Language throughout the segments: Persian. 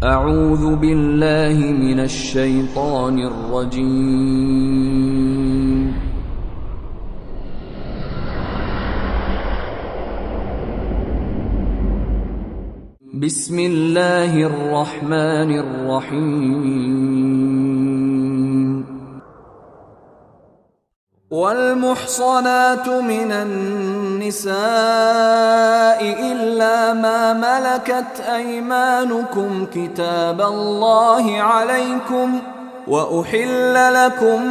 أعوذ بالله من الشيطان الرجيم. بسم الله الرحمن الرحيم. والمحصنات من النساء إلا ما ملكت أيمانكم كتاب الله عليكم، وأحل لكم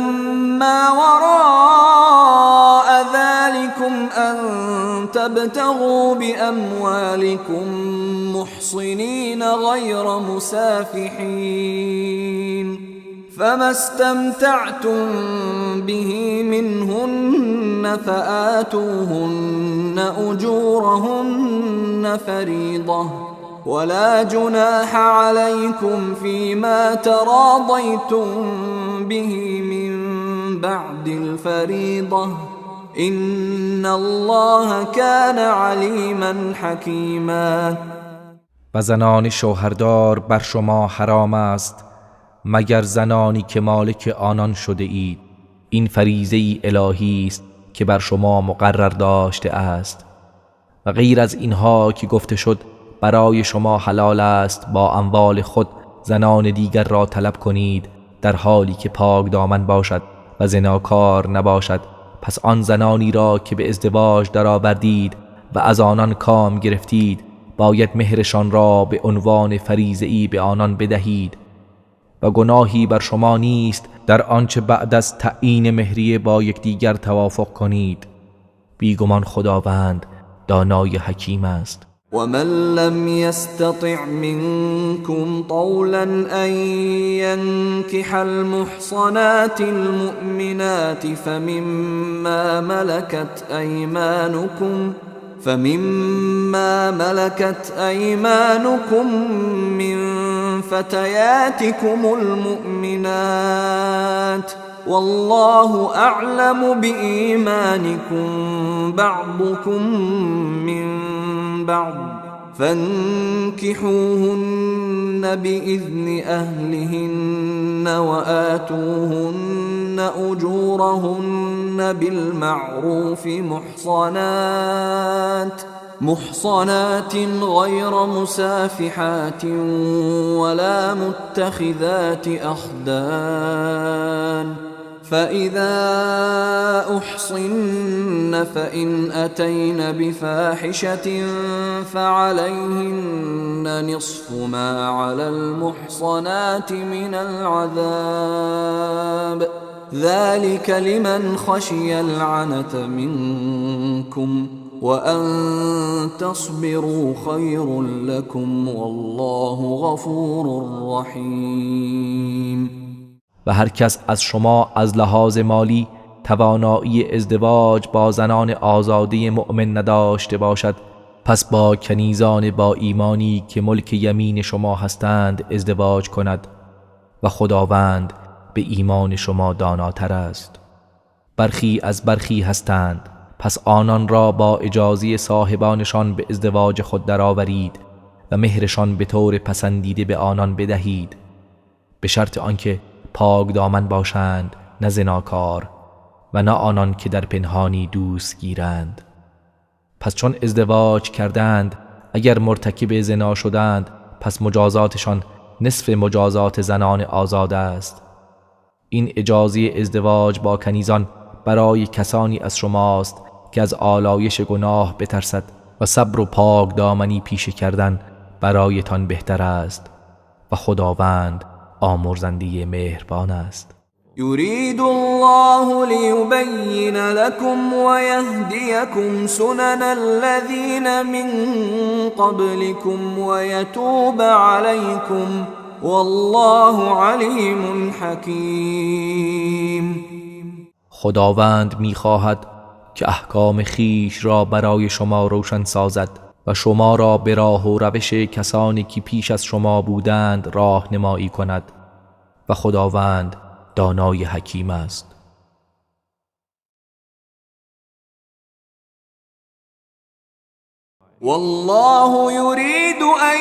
ما وراء ذلكم أن تبتغوا بأموالكم محصنين غير مسافحين، فما استمتعتم به منهن فآتوهن أجورهن فريضة، ولا جناح عليكم فيما تراضيتم به من بعد الفريضة، إن الله كان عليما حكيما. و زنان شوهردار بر شما حرام است مگر زنانی که مالک آنان شده اید. این فریضه الهی است که بر شما مقرر داشته است. و غیر از اینها که گفته شد برای شما حلال است با اموال خود زنان دیگر را طلب کنید در حالی که پاک دامن باشد و زناکار نباشد. پس آن زنانی را که به ازدواج درآوردید و از آنان کام گرفتید باید مهرشان را به عنوان فریضه‌ای به آنان بدهید و گناهی بر شما نیست در آنچه بعد از تعیین مهریه با یکدیگر توافق کنید. بیگمان خداوند دانای حکیم است. ومن لم يستطع منكم طولا أن ينكح المحصنات المؤمنات فمما ملكت أيمانكم من فتياتكم المؤمنات، والله أعلم بإيمانكم بعضكم من بعض، فانكحوهن بإذن أهلهن وآتوهن أجورهن بالمعروف محصنات غير مسافحات ولا متخذات أخدان، فإذا أحصن فإن أتين بفاحشة فعليهن نصف ما على المحصنات من العذاب، ذلك لمن خشي العنة منكم، وأن تصبروا خير لكم والله غفور رحيم. و هر کس از شما از لحاظ مالی توانایی ازدواج با زنان آزاده مؤمن نداشته باشد پس با کنیزان با ایمانی که ملک یمین شما هستند ازدواج کند و خداوند به ایمان شما داناتر است. برخی از برخی هستند پس آنان را با اجازه صاحبانشان به ازدواج خود درآورید و مهرشان به طور پسندیده به آنان بدهید به شرط آنکه پاک دامن باشند نه زناکار و نه آنان که در پنهانی دوست گیرند. پس چون ازدواج کردند اگر مرتکب زنا شدند پس مجازاتشان نصف مجازات زنان آزاد است. این اجازه ازدواج با کنیزان برای کسانی از شماست که از آلایش گناه بترسد و صبر و پاک دامنی پیشه کردن برایتان بهتر است و خداوند آمرزنده مهربان است. يريد الله ليبين لكم ويهديكم سنن الذين من قبلكم ويتوب عليكم والله عليم حكيم. خداوند می‌خواهد که احکام خیش را برای شما روشن سازد و شما را به راه و روش کسانی که پیش از شما بودند راهنمایی کند و خداوند دانای حکیم است. والله يريد أن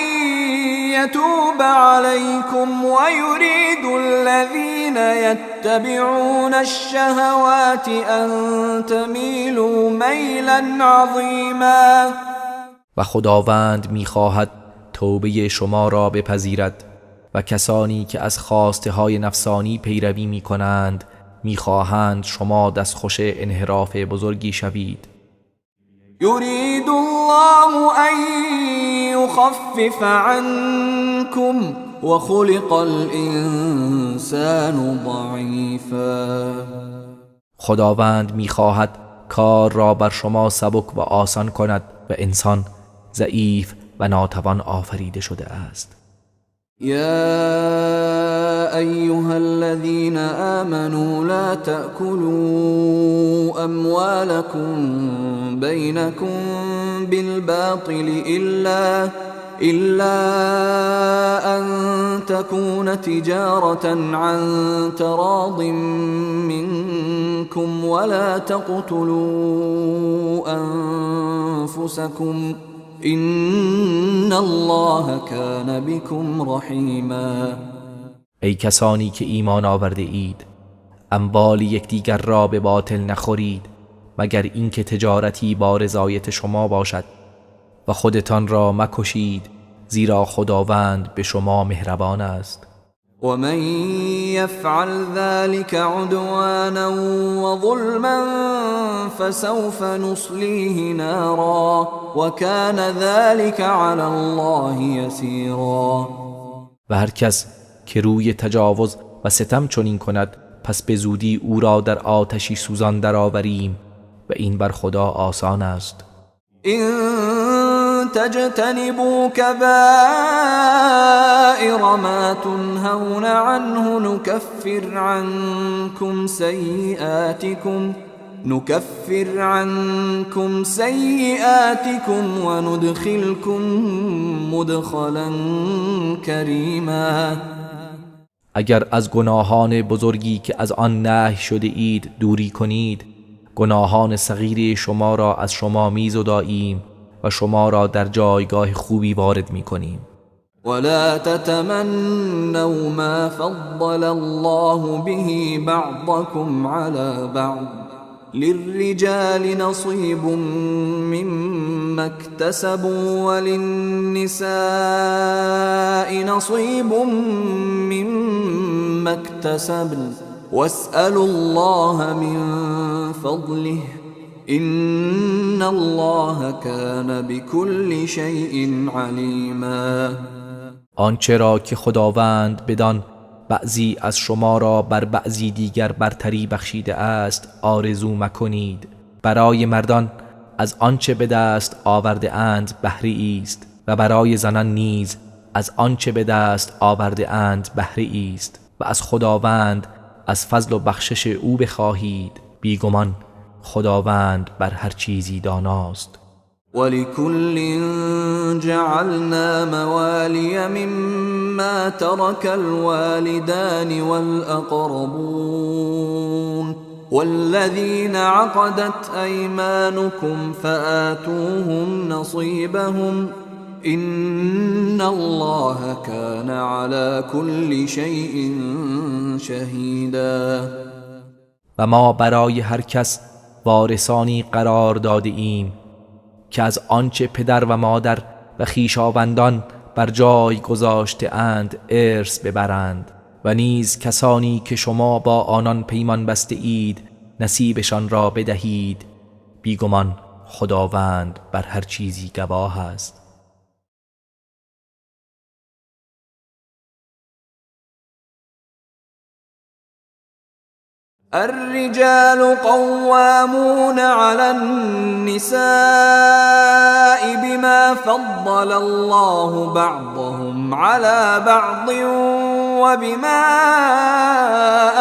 يتوب عليكم ويريد الذين يتبعون الشهوات أن تميلوا ميلا عظيما. و خداوند می‌خواهد توبه شما را بپذیرد و کسانی که از خواسته های نفسانی پیروی می کنند می‌خواهند شما دستخوش انحراف بزرگی شوید. يريد الله أن يخفف عنكم وخلق الإنسان ضعيفا. خداوند می‌خواهد کار را بر شما سبک و آسان کند و انسان ضعیف و ناتوان آفریده شده است. يا أيها الذين آمنوا لا تأكلوا أموالكم بينكم بالباطل إلا أن تكون تجارة عن تراض منكم ولا تقتلوا أنفسكم إن الله كان بكم رحیما. ای کسانی که ایمان آورده اید، اموال یکدیگر را به باطل نخورید مگر اینکه تجارتی با رضایت شما باشد و خودتان را مکشید زیرا خداوند به شما مهربان است. ومن يفعل ذلك عدوانا وظلما فسوف نصليه نارا وكان ذلك على الله يسيرا. و هر کس که روی تجاوز و ستم چنین کند پس به زودی او را در آتشی سوزان درآوریم و این بر خدا آسان است. إن تجتنبوا كبائر ما تنهون عنه نكفر عنكم سيئاتكم وندخلكم مدخلا كريما. اگر از گناهان بزرگی که از آن نهی شده اید دوری کنید، گناهان صغیر شما را از شما می‌زداییم و شما را در جایگاه خوبی وارد می‌کنیم. ولا تتمنوا ما فضل الله به بعضكم على بعض للرجال نصيب مما اكتسبوا وللنساء نصيب مما اكتسبن واسألوا الله من فضله إن الله كان بكل شيء عليما. آنچه را که خداوند بدان بعضی از شما را بر بعضی دیگر برتری بخشیده است آرزو مکنید. برای مردان از آنچه به دست آورده اند بهره است و برای زنان نیز از آنچه به دست آورده اند بهره است و از خداوند از فضل و بخشش او بخواهید. بیگمان خداوند بر هر چیزی داناست. ولكل جعلنا موالي مما ترك الوالدان والأقربون والذين عقدت أيمانكم فآتوهم نصيبهم إن الله كان على كل شيء شهيدا. و ما برای هر کس وارثانی قرار داده ایم که از آنچه پدر و مادر و خویشاوندان بر جای گذاشته اند ارث ببرند و نیز کسانی که شما با آنان پیمان بسته اید نصیبشان را بدهید. بیگمان خداوند بر هر چیزی گواه است. الرجال قوامون على النساء بما فضل الله بعضهم على بعض وبما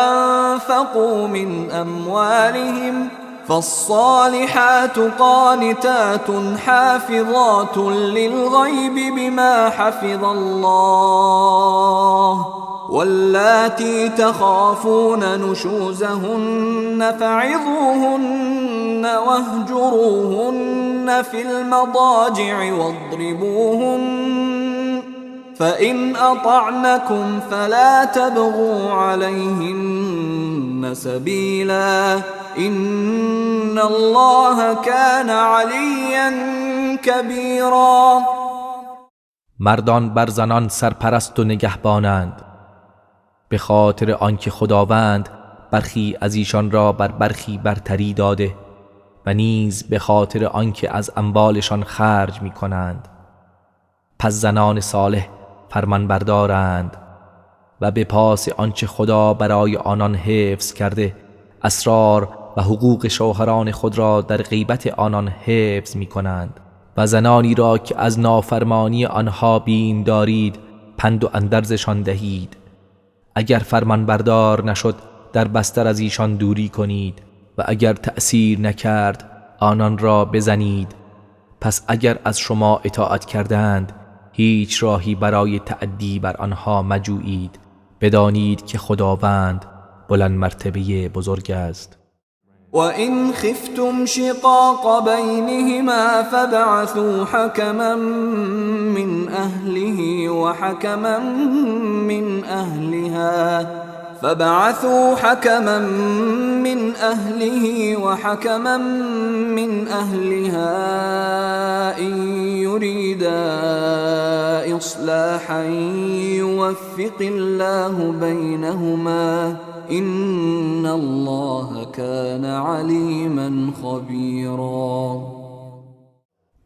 أنفقوا من أموالهم فالصالحات قانتات حافظات للغيب بما حفظ الله واللاتي تخافون نشوزهن فعظوهن واهجروهن في المضاجع فإن أطعنكم فلا تبغوا عليهن سبيلا إن الله كان عليا كبيرا. مردان بر زنان سرپرست و نگهبانند، به خاطر آنکه خداوند برخی از ایشان را بر برخی برتری داده و نیز به خاطر آنکه از اموالشان خرج می کنند. پس زنان صالح فرمانبردارند و به پاس آنچه خدا برای آنان حفظ کرده اسرار و حقوق شوهران خود را در غیبت آنان حفظ می کنند. و زنانی را که از نافرمانی آنها بیم دارید پند و اندرزشان دهید. اگر فرمانبردار نشد در بستر از ایشان دوری کنید و اگر تأثیر نکرد آنان را بزنید. پس اگر از شما اطاعت کردند هیچ راهی برای تعدی بر آنها مجویید. بدانید که خداوند بلند مرتبه بزرگ است. وَإِنْ خِفْتُمْ شِقَاقَ بَيْنِهِمَا فَابْعَثُوا حَكَمًا مِّنْ أَهْلِهِ وَحَكَمًا مِّنْ أَهْلِهَا إِنْ يُرِيدَا إِصْلَاحًا يُوَفِّقِ اللَّهُ بَيْنَهُمَا إِنَّ اللَّهَ كَانَ عَلِيمًا خَبِيرًا.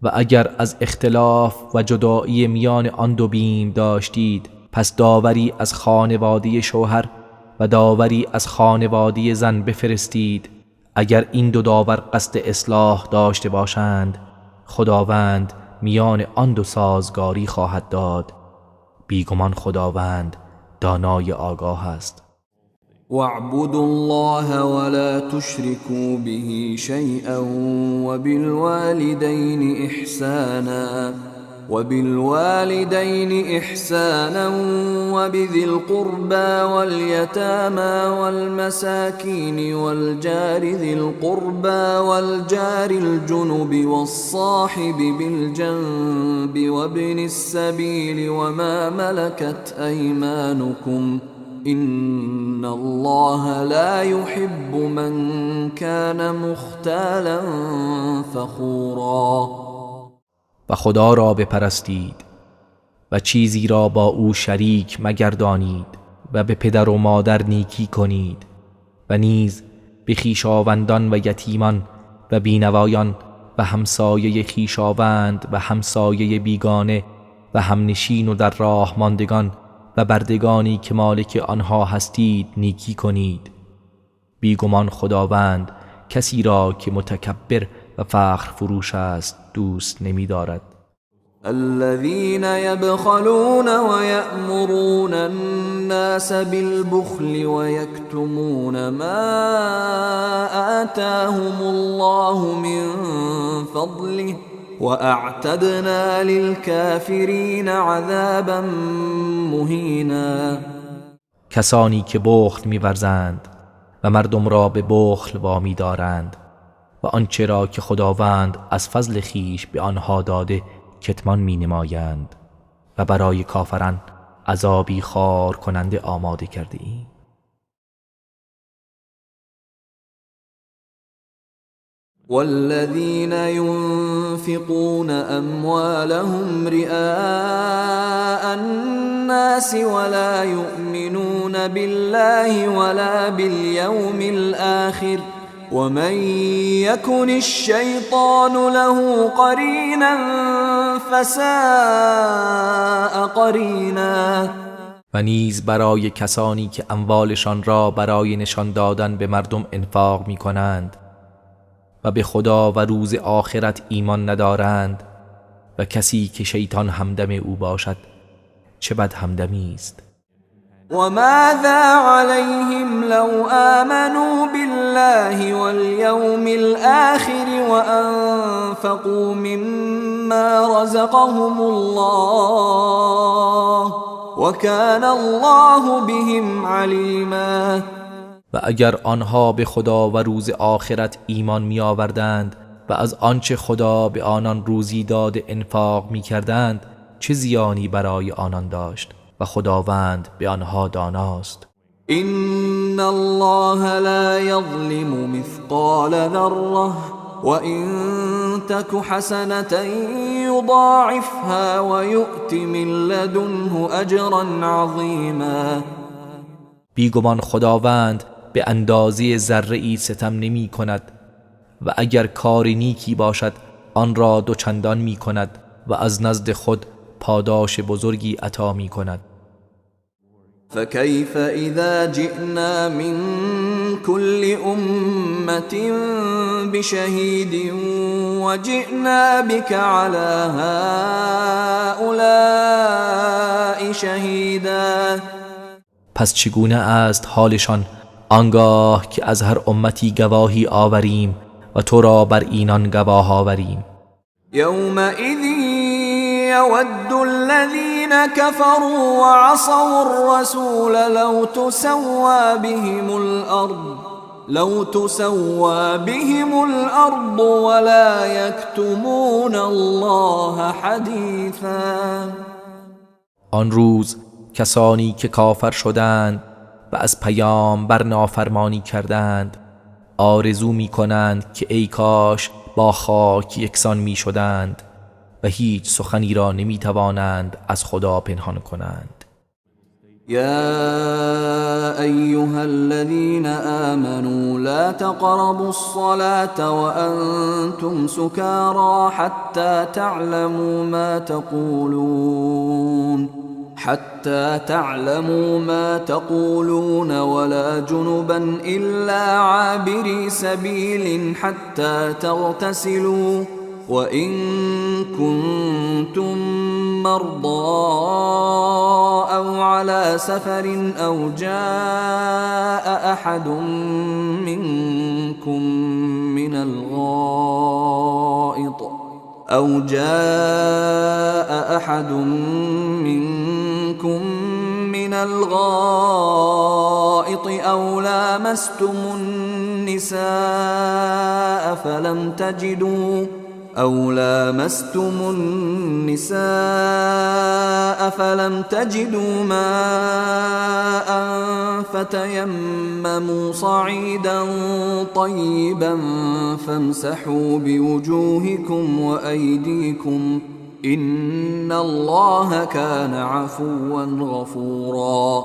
و اگر از اختلاف و جدایی میان آن دو بیم داشتید پس داوری از خانواده شوهر و داوری از خانواده زن بفرستید. اگر این دو داور قصد اصلاح داشته باشند خداوند میان آن دو سازگاری خواهد داد. بیگمان خداوند دانای آگاه است. وَاعْبُدُوا اللَّهَ وَلَا تُشْرِكُوا بِهِ شَيْئًا وَبِالْوَالِدَيْنِ إِحْسَانًا وَبِذِي الْقُرْبَى وَالْيَتَامَى وَالْمَسَاكِينِ وَالْجَارِ ذِي الْقُرْبَى وَالْجَارِ الْجُنُبِ وَالصَّاحِبِ بِالْجَنبِ وَابْنِ السَّبِيلِ وَمَا مَلَكَتْ أَيْمَانُكُمْ إِنَّ اللَّهَ لَا يُحِبُّ مَنْ كَانَ مُخْتَالًا فَخُورًا. و خدا را بپرستید و چیزی را با او شریک مگردانید و به پدر و مادر نیکی کنید و نیز به خویشاوندان و یتیمان و بینوایان و همسایه خویشاوند و همسایه بیگانه و همنشین و در راه ماندگان و بردگانی که مالک آنها هستید نیکی کنید. بیگمان خداوند کسی را که متکبر و فخر فروش است دوست نمی دارد. الذين يبخلون ويأمرون الناس بالبخل ويكتمون ما آتاهم الله من فضله وأعتدنا للكافرين عذابا مهینا. کسانی که بخل می‌ورزند و مردم را به بخل وامی دارند و آنچه را که خداوند از فضل خیش به آنها داده کتمان می‌نمایند و برای کافران عذابی خار کننده آماده کرده ایم. والذين ينفقون أموالهم رئاء الناس ولا يؤمنون بالله ولا باليوم الآخر ومن يكن الشيطان له قرينا فساء قرينا. و نیز برای کسانی که اموالشان را برای نشان دادن به مردم انفاق می کنند و به خدا و روز آخرت ایمان ندارند و کسی که شیطان همدم او باشد چه بد همدمی است. وماذا عليهم لو آمنوا بالله واليوم الآخر وأنفقوا مما رزقهم الله وكان الله بهم عليما. و اگر آنها به خدا و روز آخرت ایمان می آوردند و از آنچه خدا به آنان روزی داده انفاق می کردند چه زیانی برای آنان داشت و خداوند به آنها داناست. إن الله لا يظلم مثقال ذرة وإن تك حسنة يضاعفها ويؤت من لدنه أجرا عظيما. بیگمان خداوند به اندازه ذره‌ای ستم نمی کند و اگر کار نیکی باشد آن را دوچندان می کند و از نزد خود پاداش بزرگی عطا می کند. فكيف إذا جئنا من كل أمة بشهيد وجئنا بك على هؤلاء شهيدا. پس چگونه است حالشان آنگاه که از هر امتی گواهی آوریم و تو را بر اینان گواه آوریم. يومئذ يود الذين كفروا وعصوا الرسول لو تسوى بهم الأرض ولا يكتمون الله حديثا. آن روز کسانی که کافر شدند و از پیامبر نافرمانی کردند آرزو می کنند که ای کاش با خاک یکسان می شدند و هیچ سخنی را نمی توانند از خدا پنهان کنند. يا أيها الذين آمنوا لا تقربوا الصلاة وأنتم سكارى حتى تعلموا ما تقولون ولا جنبا إلا عابري سبيل حتى تغتسلوا وإن كنتم مرضى أو على سفر أو جاء أحد منكم من الغائط أو لامستم النساء فلم تجدوا ماء فتيمموا صعيدا طيبا فامسحوا بوجوهكم وأيديكم إن الله كان عفوا غفورا.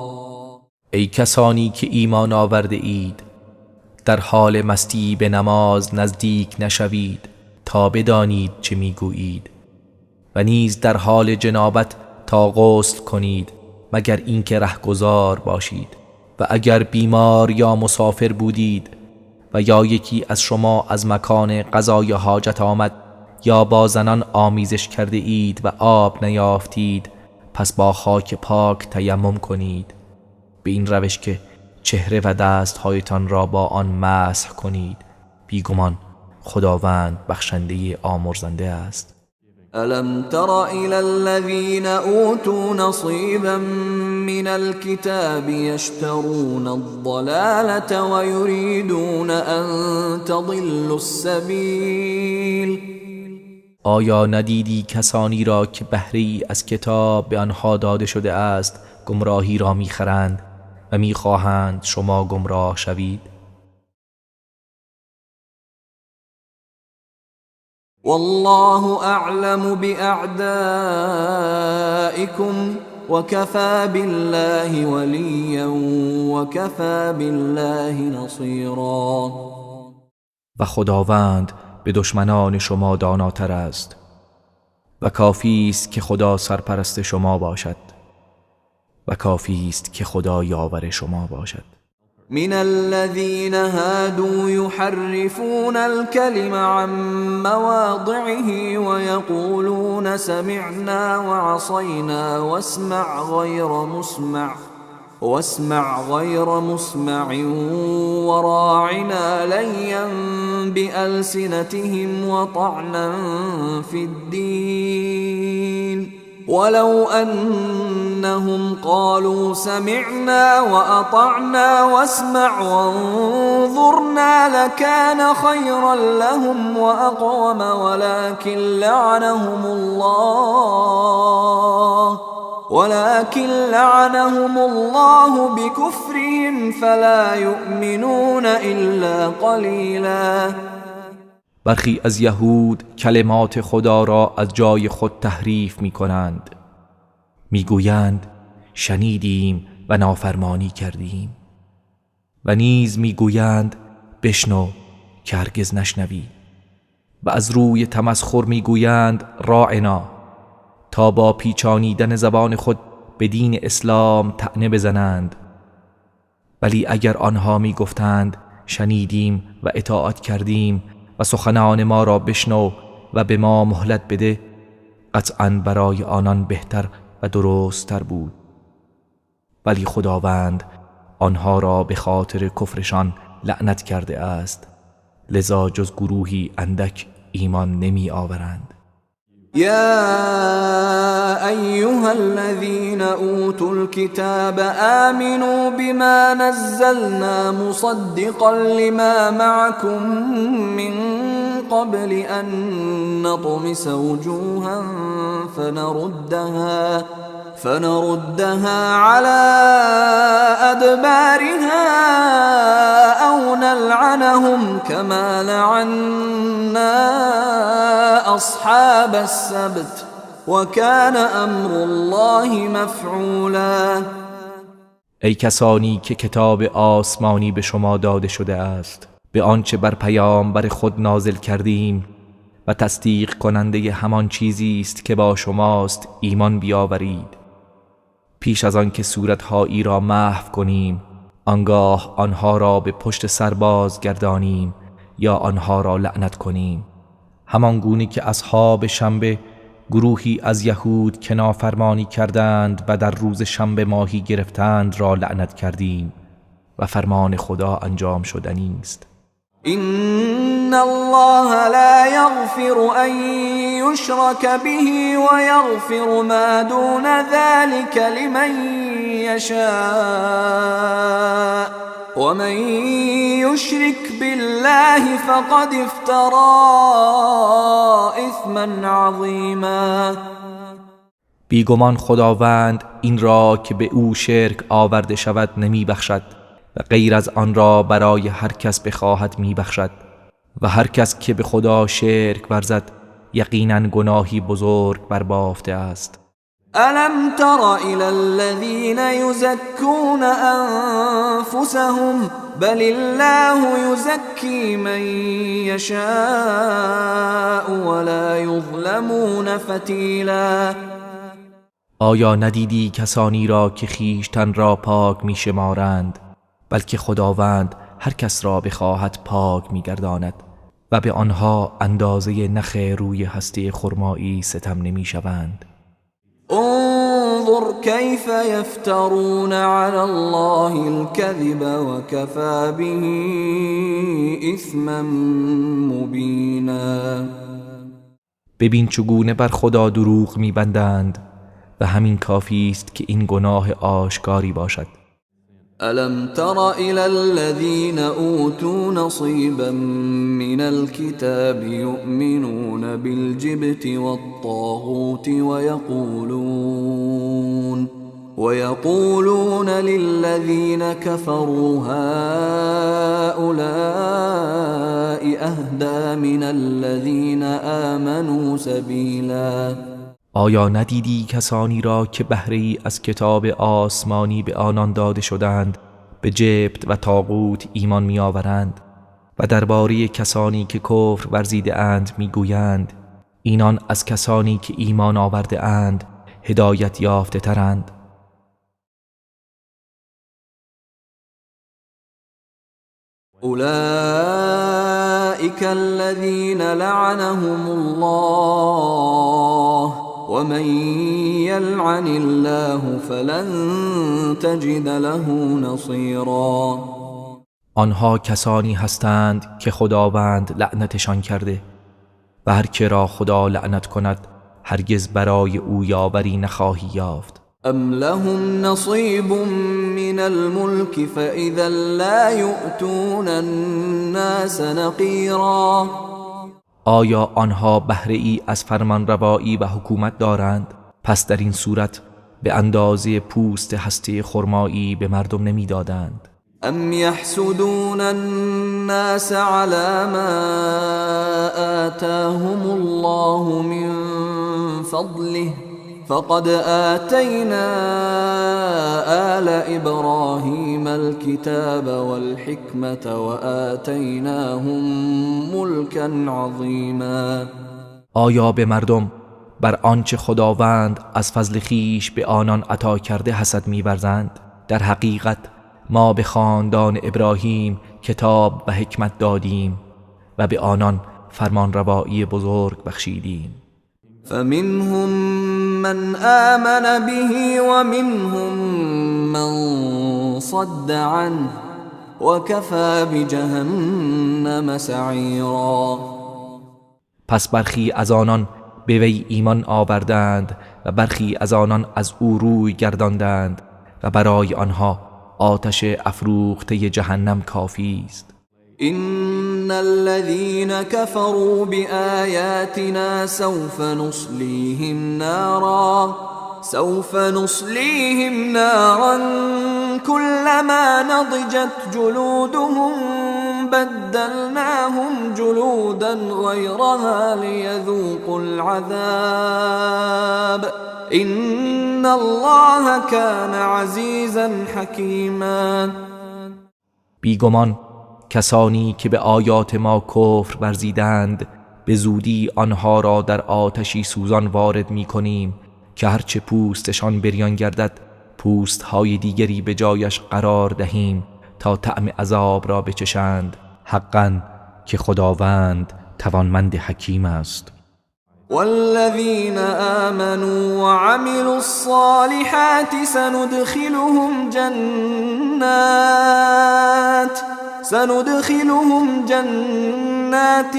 ای کسانی که ایمان آورده اید در حال مستی به نماز نزدیک نشوید تا بدانید چه میگویید و نیز در حال جنابت تا غسل کنید مگر اینکه رهگذار باشید و اگر بیمار یا مسافر بودید و یا یکی از شما از مکان قضای حاجت آمد یا با زنان آمیزش کرده اید و آب نیافتید پس با خاک پاک تیمم کنید به این روش که چهره و دستهایتان را با آن مسح کنید. بیگمان خداوند بخشنده آمرزنده است. ألم تر إلى الذين أوتوا نصيبا من الكتاب يشترون الضلالة ويريدون أن تضلوا السبيل. آیا ندیدی کسانی را که بهره‌ای از کتاب به آنها داده شده است گمراهی را میخرند و میخواهند شما گمراه شوید؟ والله أعلم بأعدائكم وكفى بالله وليا وكفى بالله نصيرا. و خداوند به دشمنان شما داناتر است و کافی است که خدا سرپرست شما باشد و کافی است که خدا یاور شما باشد. من الذين هادوا يحرفون الكلم عن مواضعه ويقولون سمعنا وعصينا واسمع غير مسمع وراعنا ليا بألسنتهم وطعنا في الدين ولو أنهم قالوا سمعنا وأطعنا واسمع وانظرنا لكان خيرا لهم وأقوم ولكن لعنهم الله بكفرهم فلا يؤمنون إلا قلیلا. برخی از یهود کلمات خدا را از جای خود تحریف می کنند. می گویند شنیدیم و نافرمانی کردیم، و نیز می گویند بشنو که هرگز نشنوی، و از روی تمسخر می گویند راعنا، تا با پیچانیدن زبان خود به دین اسلام طعنه بزنند. ولی اگر آنها می گفتند شنیدیم و اطاعت کردیم و سخنان ما را بشنو و به ما مهلت بده، قطعاً برای آنان بهتر و درست‌تر بود. ولی خداوند آنها را به خاطر کفرشان لعنت کرده است، لذا جز گروهی اندک ایمان نمی آورند. يا أيها الذين أوتوا الكتاب آمنوا بما نزلنا مصدقا لما معكم من قبل أن نطمس وجوها فنردها على أدبارها أو نلعنهم كما لعنا أصحاب السبت وكان أمر الله مفعولا. ای کسانی که کتاب آسمانی به شما داده شده است، به آنچه بر پیامبر خود نازل کردیم و تصدیق کننده همان چیزی است که با شماست ایمان بیاورید، پیش از آن که صورتهایی را محو کنیم، آنگاه آنها را به پشت سر بازگردانیم یا آنها را لعنت کنیم، همان گونه که اصحاب شنبه گروهی از یهود که نافرمانی کردند و در روز شنبه ماهی گرفتند را لعنت کردیم و فرمان خدا انجام شدنی است. إن الله لا يغفر أن يشرك به ويغفر ما دون ذلك لمن يشاء ومن يشرك بالله فقد افترى إثما عظيما. بیگمان خداوند این را که به او شرک آورده شود نمی بخشد و غیر از آن را برای هر کس بخواهد می بخشد، و هر کس که به خدا شرک ورزد یقینا گناهی بزرگ بربافته است. ألم تر إلى الذين يزكون أنفسهم بل الله يزكي من يشاء ولا يظلمون فتیلا. آیا ندیدی کسانی را که خویشتن را پاک می شمارند، بلکه خداوند هر کس را بخواهد پاک می گرداند و به آنها اندازه نخ روی هسته خرمایی ستم نمی شوند. انظر كيف يفترون على الله الكذب وكفى به إثما مبينا. ببین چگونه بر خدا دروغ می بندند و همین کافی است که این گناه آشکاری باشد. ألم تر إلى الذين أوتوا نصيبا من الكتاب يؤمنون بالجبت والطاغوت ويقولون للذين كفروا هؤلاء أهدى من الذين آمنوا سبيلا. آیا ندیدی کسانی را که بهره‌ای از کتاب آسمانی به آنان داده شدند به جبت و طاغوت ایمان می آورند و درباره کسانی که کفر ورزیده اند می گویند اینان از کسانی که ایمان آورده اند هدایت یافته ترند. أولئك الذين لعنهم الله ومن يلعن الله فلن تجد له نصيرا. آنها کسانی هستند که خداوند لعنتشان کرده و هر که را خدا لعنت کند هرگز برای او یاوری نخواهی یافت. ام لهم نصیب من الملك فإذا لا يؤتون الناس نقیرا. آیا آنها بهره ای از فرمانروایی و حکومت دارند؟ پس در این صورت به اندازه پوست هسته خرمایی به مردم نمیدادند. ام يحسدون الناس على ما آتاهم الله من فضله فقد آتينا آل إبراهيم الكتاب والحكمة وآتيناهم ملكا عظيما. آیا به مردم بر آنچه خداوند از فضل خیش به آنان عطا کرده حسد می‌ورزند؟ در حقیقت ما به خاندان ابراهیم کتاب و حکمت دادیم و به آنان فرمانروایی بزرگ بخشیدیم. فمنهم من آمن به ومنهم من صد عنه وكفى بجهنم سعیرا. پس برخی از آنان به وی ایمان آوردند و برخی از آنان از او روی گرداندند و برای آنها آتش افروخته جهنم کافی است. إن الذين كفروا بآياتنا سوف نصليهم نارا كلما نضجت جلودهم بدلناهم جلودا غيرها ليذوقوا العذاب إن الله كان عزيزا حكيما. بیگمان کسانی که به آیات ما کفر ورزیدند به زودی آنها را در آتشی سوزان وارد می کنیم که هرچه پوستشان بریان گردد پوستهای دیگری به جایش قرار دهیم تا طعم عذاب را بچشند. حقا که خداوند توانمند حکیم است. والذين آمنوا وعملوا الصالحات سندخلهم جنات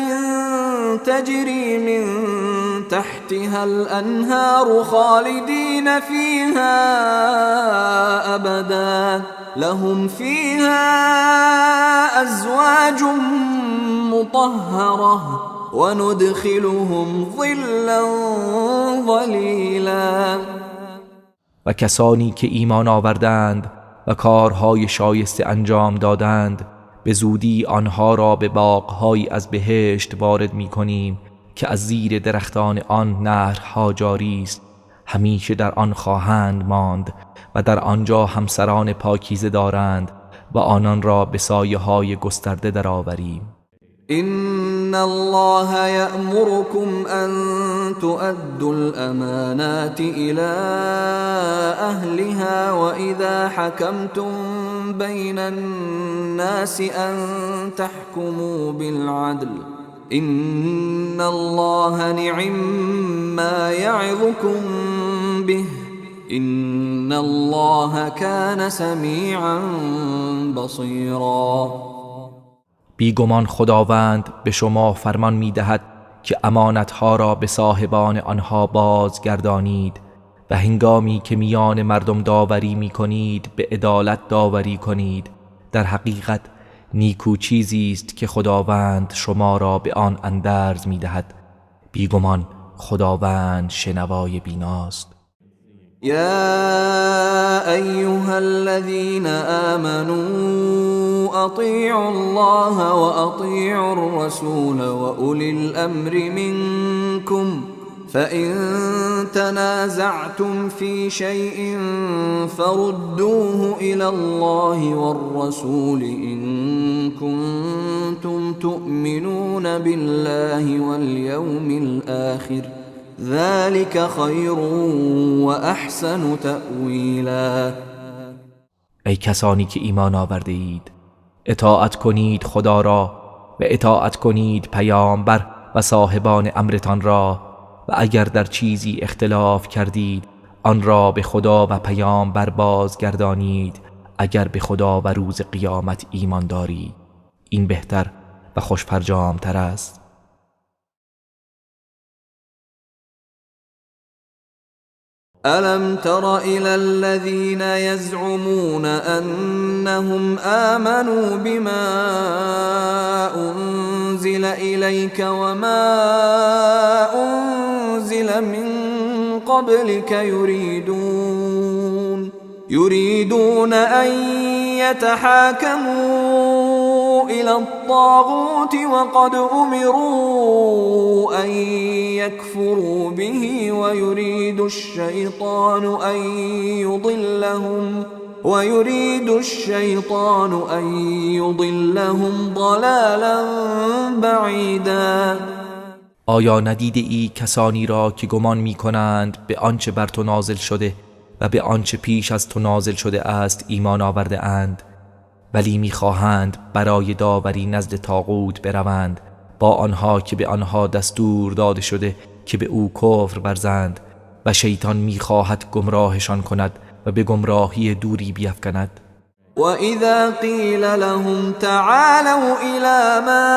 تجري من تحتها الأنهار خالدين فيها أبدا لهم فيها أزواج مطهرة وندخلهم ظلا ظلیلا. و کسانی که ایمان آوردند و کارهای شایسته انجام دادند به زودی آنها را به باغ‌هایی از بهشت وارد می‌کنیم که از زیر درختان آن نهرها جاری است، همیشه در آن خواهند ماند و در آنجا همسران پاکیزه دارند و آنان را به سایه‌های گسترده درآوریم. إن الله يأمركم أن تؤدوا الأمانات إلى أهلها وإذا حكمتم بين الناس أن تحكموا بالعدل إن الله نعم ما يعظكم به إن الله كان سميعا بصيرا. بیگمان خداوند به شما فرمان می‌دهد که امانتها را به صاحبان آنها بازگردانید و هنگامی که میان مردم داوری می‌کنید به عدالت داوری کنید. در حقیقت نیکو چیزی است که خداوند شما را به آن اندرز می‌دهد. بیگمان خداوند شنوای بیناست. يا أيها الذين آمنوا أطيعوا الله وأطيعوا الرسول وأولي الأمر منكم فإن تنازعتم في شيء فردوه إلى الله والرسول إن كنتم تؤمنون بالله واليوم الآخر ذلك خیر و احسن تأویلا. ای کسانی که ایمان آورده اید، اطاعت کنید خدا را و اطاعت کنید پیامبر و صاحبان امرتان را و اگر در چیزی اختلاف کردید آن را به خدا و پیامبر بازگردانید اگر به خدا و روز قیامت ایمان دارید. این بهتر و خوش فرجام تر است. ألم تر إلى الذين يزعمون أنهم آمنوا بما أنزل إليك وما أنزل من قبلك يريدون أن يتحاكموا إلى الطاغوت وقد أمروا أن يكفروا به ويريد الشيطان أن يضلهم ضلالا بعیدا. آیا ندیده ای کسانی را که گمان می کنند به آنچه بر تو نازل شده و به آنچه پیش از تو نازل شده است ایمان آورده اند، ولی می‌خواهند برای داوری نزد طاغوت بروند با آنها که به آنها دستور داده شده که به او کفر ورزند، و شیطان می‌خواهد گمراهشان کند و به گمراهی دوری بیفکند. وَإِذَا قِيلَ لَهُمْ تَعَالَوْا إِلَى مَا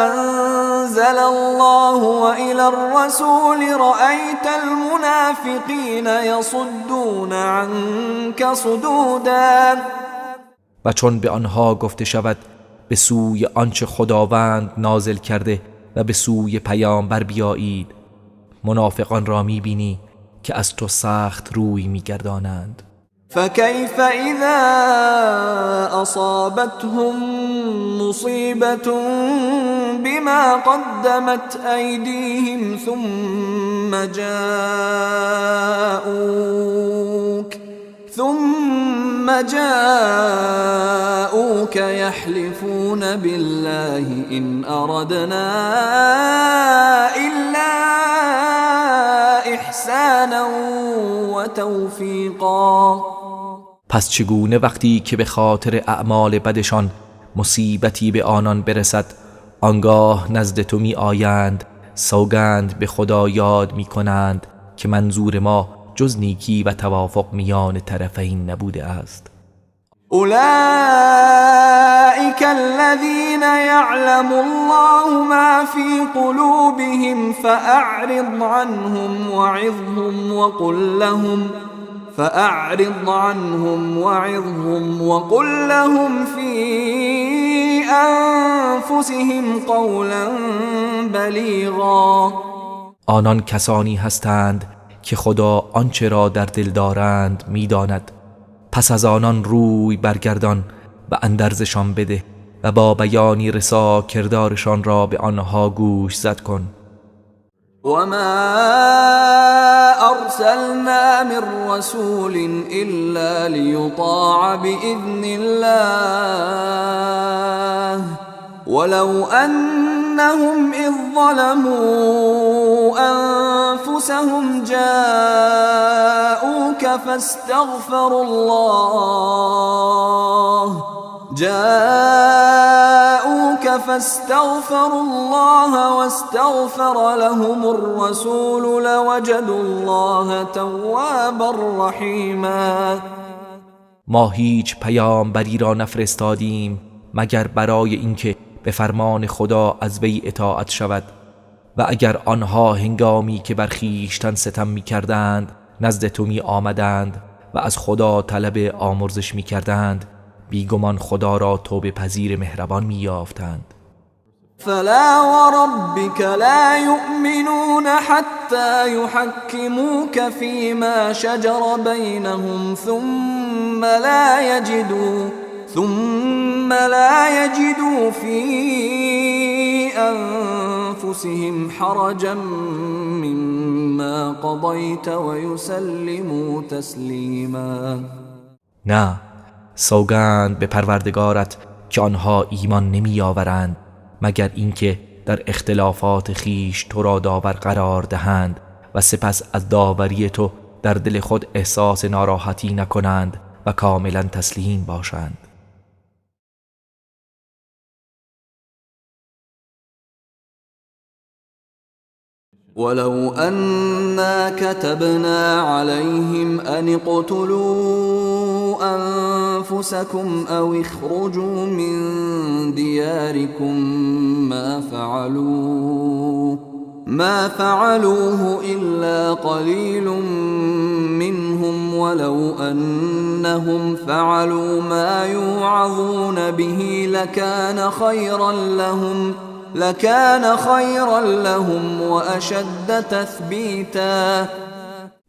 أَنزَلَ اللَّهُ وَإِلَى الرَّسُولِ رَأَيْتَ الْمُنَافِقِينَ يَصُدُّونَ عَنكَ صُدُودًا. و چون به آنها گفته شود به سوی آنچه خداوند نازل کرده و به سوی پیامبر بیایید، منافقان را می‌بینی که از تو سخت روی می‌گردانند. فكيف إذا أصابتهم مصيبة بما قدمت أيديهم ثم جاءوك يحلفون بالله إن أردنا إلا إحسانا وتوفيقا. پس چگونه وقتی که به خاطر اعمال بدشان مصیبتی به آنان برسد آنگاه نزد تو می آیند سوگند به خدا یاد می کنند که منظور ما جز نیکی و توافق میان طرفین نبوده است. أولئك الذين يعلم الله ما في قلوبهم فأعرض عنهم وقل لهم في أنفسهم قولا بلیغا. آنان کسانی هستند که خدا آنچه را در دل دارند می‌داند. پس از آنان روی برگردان و اندرزشان بده و با بیانی رسا کردارشان را به آنها گوش زد کن. وما أرسلنا من رسول إلا ليطاع بإذن الله ولو أنهم إذ ظلموا أنفسهم جاءوك فاستغفروا الله واستغفر لهم الرسول لوجدوا الله توابا رحیما. ما هیچ پیامبری را نفرستادیم مگر برای اینکه به فرمان خدا از وی اطاعت شود، و اگر آنها هنگامی که بر خویشتن ستم می کردند نزد تو می آمدند و از خدا طلب آمرزش می کردند، بیگمان خدا را توبه پذیر مهربان می یافتند. فلا وربك لا يؤمنون حتى يحكموك فيما شجر بينهم ثم لا يجدوا في أنفسهم حرجا مما قضيت ويسلموا تسلیما. نه، سوگند به پروردگارت که آنها ایمان نمی آورند مگر اینکه در اختلافات خیش تو را داور قرار دهند و سپس از داوری تو در دل خود احساس ناراحتی نکنند و کاملا تسلیم باشند. ولو أنا كتبنا عليهم أن اقتلوا أنفسكم أو اخرجوا من دياركم ما فعلوه ما فعلوه إلا قليل منهم ولو أنهم فعلوا ما يوعظون به لكان خيرا لهم وأشد تثبیتا.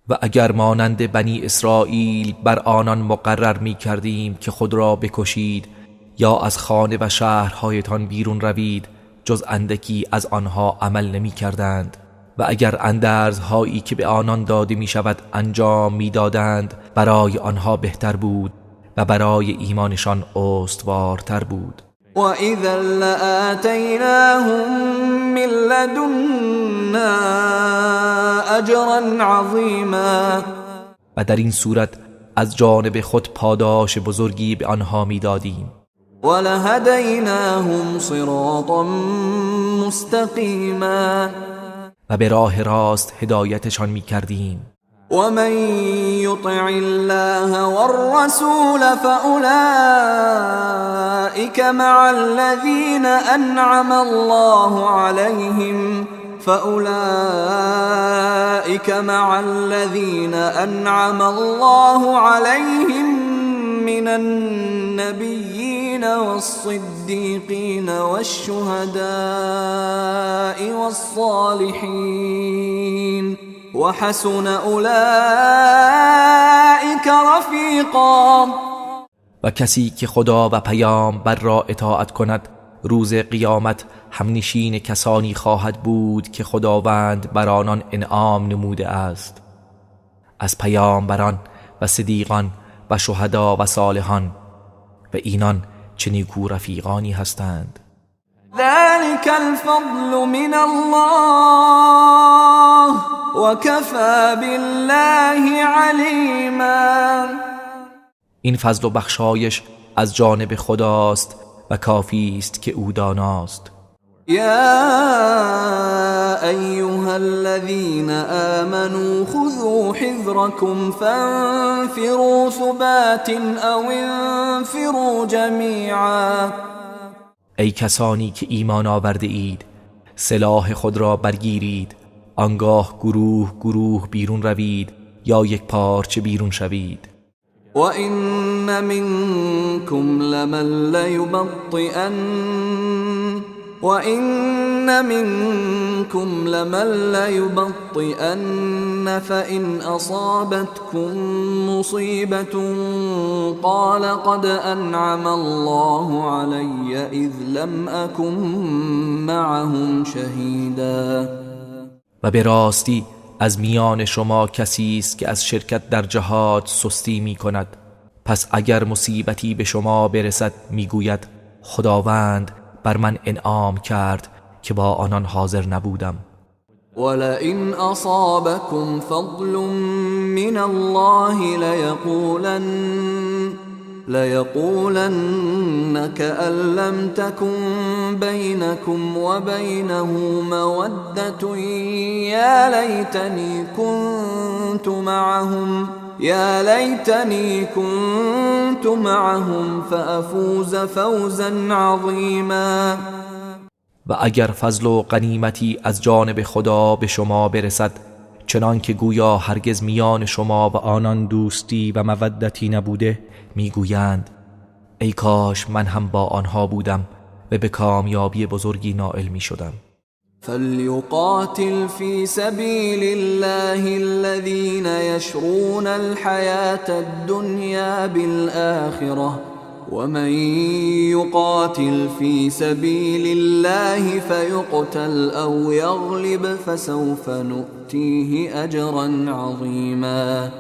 و اگر مانند بنی اسرائیل بر آنان مقرر می کردیم که خود را بکشید یا از خانه و شهرهایتان بیرون روید، جز اندکی از آنها عمل نمی کردند. و اگر اندرزهایی که به آنان داده می شود انجام می دادند، برای آنها بهتر بود و برای ایمانشان استوارتر بود. وَإِذًا لَآتَيْنَاهُمْ مِنْ لَدُنَّا أَجْرًا عَظِيمًا. و در این صورت از جانب خود پاداش بزرگی به آنها می دادیم. وَلَهَدَيْنَاهُمْ صِرَاطًا مُسْتَقِيمًا. و به راه راست هدایتشان می کردیم. ومن يطع الله والرسول فأولئك مع الذين أنعم الله عليهم من النبيين والصديقين والشهداء والصالحين وحسن اولئک رفیقا. و کسی که خدا و پیامبر را اطاعت کند روز قیامت همنشین کسانی خواهد بود که خداوند بر آنان انعام نموده است، از پیامبران و صدیقان و شهدا و صالحان، و اینان چه نیکو رفیقانی هستند. ذلك الفضل من الله وكفى بالله علیما. این فضل و بخشایش از جانب خداست و کافی است که او داناست. يا أيها الذين آمنوا خذوا حذركم فانفروا ثبات أو انفروا جميعا. ای کسانی که ایمان آورده اید، سلاح خود را برگیرید، آنگاه گروه گروه بیرون روید یا یک پارچه بیرون شوید. وَإِنَّ مِنكُمْ لَمَن لَيُبَطِّئَنَّ فَإِنْ أَصَابَتْكُم مُّصِيبَةٌ قَالَ قَدْ أَنْعَمَ اللَّهُ عَلَيَّ إِذْ لَمْ أَكُن مَّعَهُمْ شَهِيدًا. و به راستی از میان شما کسی است که از شرکت در جهاد سستی می کند، پس اگر مصیبتی به شما برسد میگوید خداوند بر من انعام کرد که با آنان حاضر نبودم. ولئن أصابكم فضل من الله ليقولن كأن لم تكن بينكم وبينه مودة يا ليتني كنت معهم فأفوز فوزا عظيما. و اگر فضل و غنیمتی از جانب خدا به شما برسد، چنان که گویا هرگز میان شما و آنان دوستی و مودتی نبوده، میگویند ای کاش من هم با آنها بودم و به کامیابی بزرگی نائل می شدم. فليقاتل في سبيل الله الذين يشرون الحياة الدنيا بالآخرة ومن يقاتل في سبيل الله فيقتل أو يغلب فسوف نؤتيه أجرا عظيما.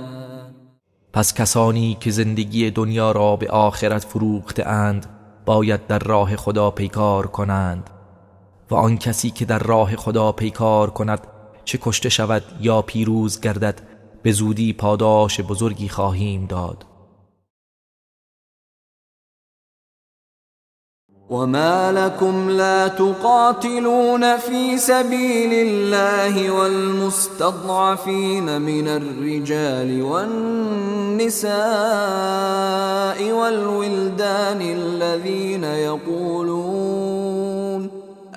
پس کسانی که زندگی دنیا را به آخرت فروخته اند باید در راه خدا پیکار کنند، و آن کسی که در راه خدا پیکار کند چه کشته شود یا پیروز گردد به زودی پاداش بزرگی خواهیم داد. وما لكم لا تقاتلون في سبيل الله والمستضعفين من الرجال والنساء والولدان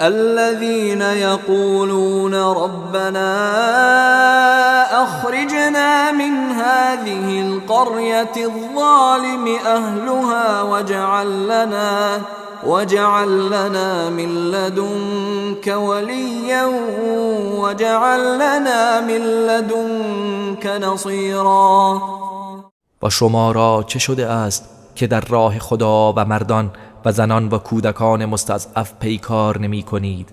الذين يقولون ربنا أخرجنا من هذه القرية الظالم أهلها واجعل لنا من لدنك وليا واجعل لنا من لدنك نصيرا. و شما را چه شده است که در راه خدا و مردان و زنان و کودکان مستضعف پیکار نمی کنید؟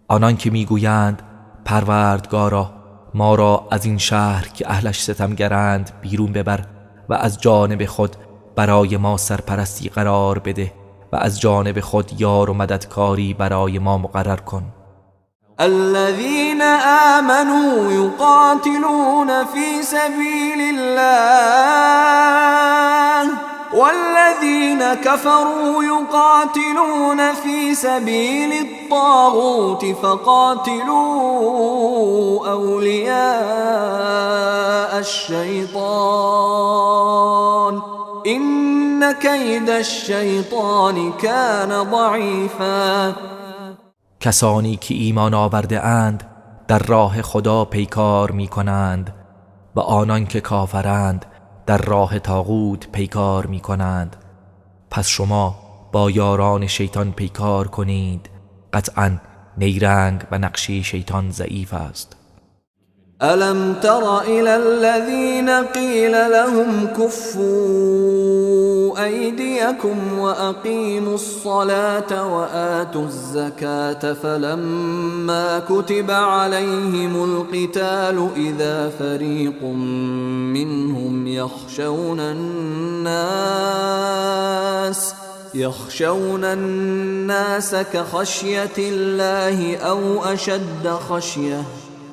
آنان که میگویند پروردگارا ما را از این شهر که اهلش ستمگرند بیرون ببر و از جانب خود برای ما سرپرستی قرار بده و از جانب خود یار و مددکاری برای ما مقرر کن. الذين آمنوا يقاتلون في سبيل الله والذين كفروا يقاتلون في سبيل الطاغوت فقاتلوا أولياء الشيطان إن كيد الشيطان كان ضعيفا. کسانی که ایمان آورده اند در راه خدا پیکار می کنند و آنان که کافرند در راه طاغوت پیکار می کنند. پس شما با یاران شیطان پیکار کنید، قطعاً نیرنگ و نقشی شیطان ضعیف است. ألم تر إلى الذين قيل لهم كفوا أيديكم وأقيموا الصلاة وآتوا الزكاة فلما كتب عليهم القتال إذا فريق منهم يخشون الناس كخشية الله أو أشد خشية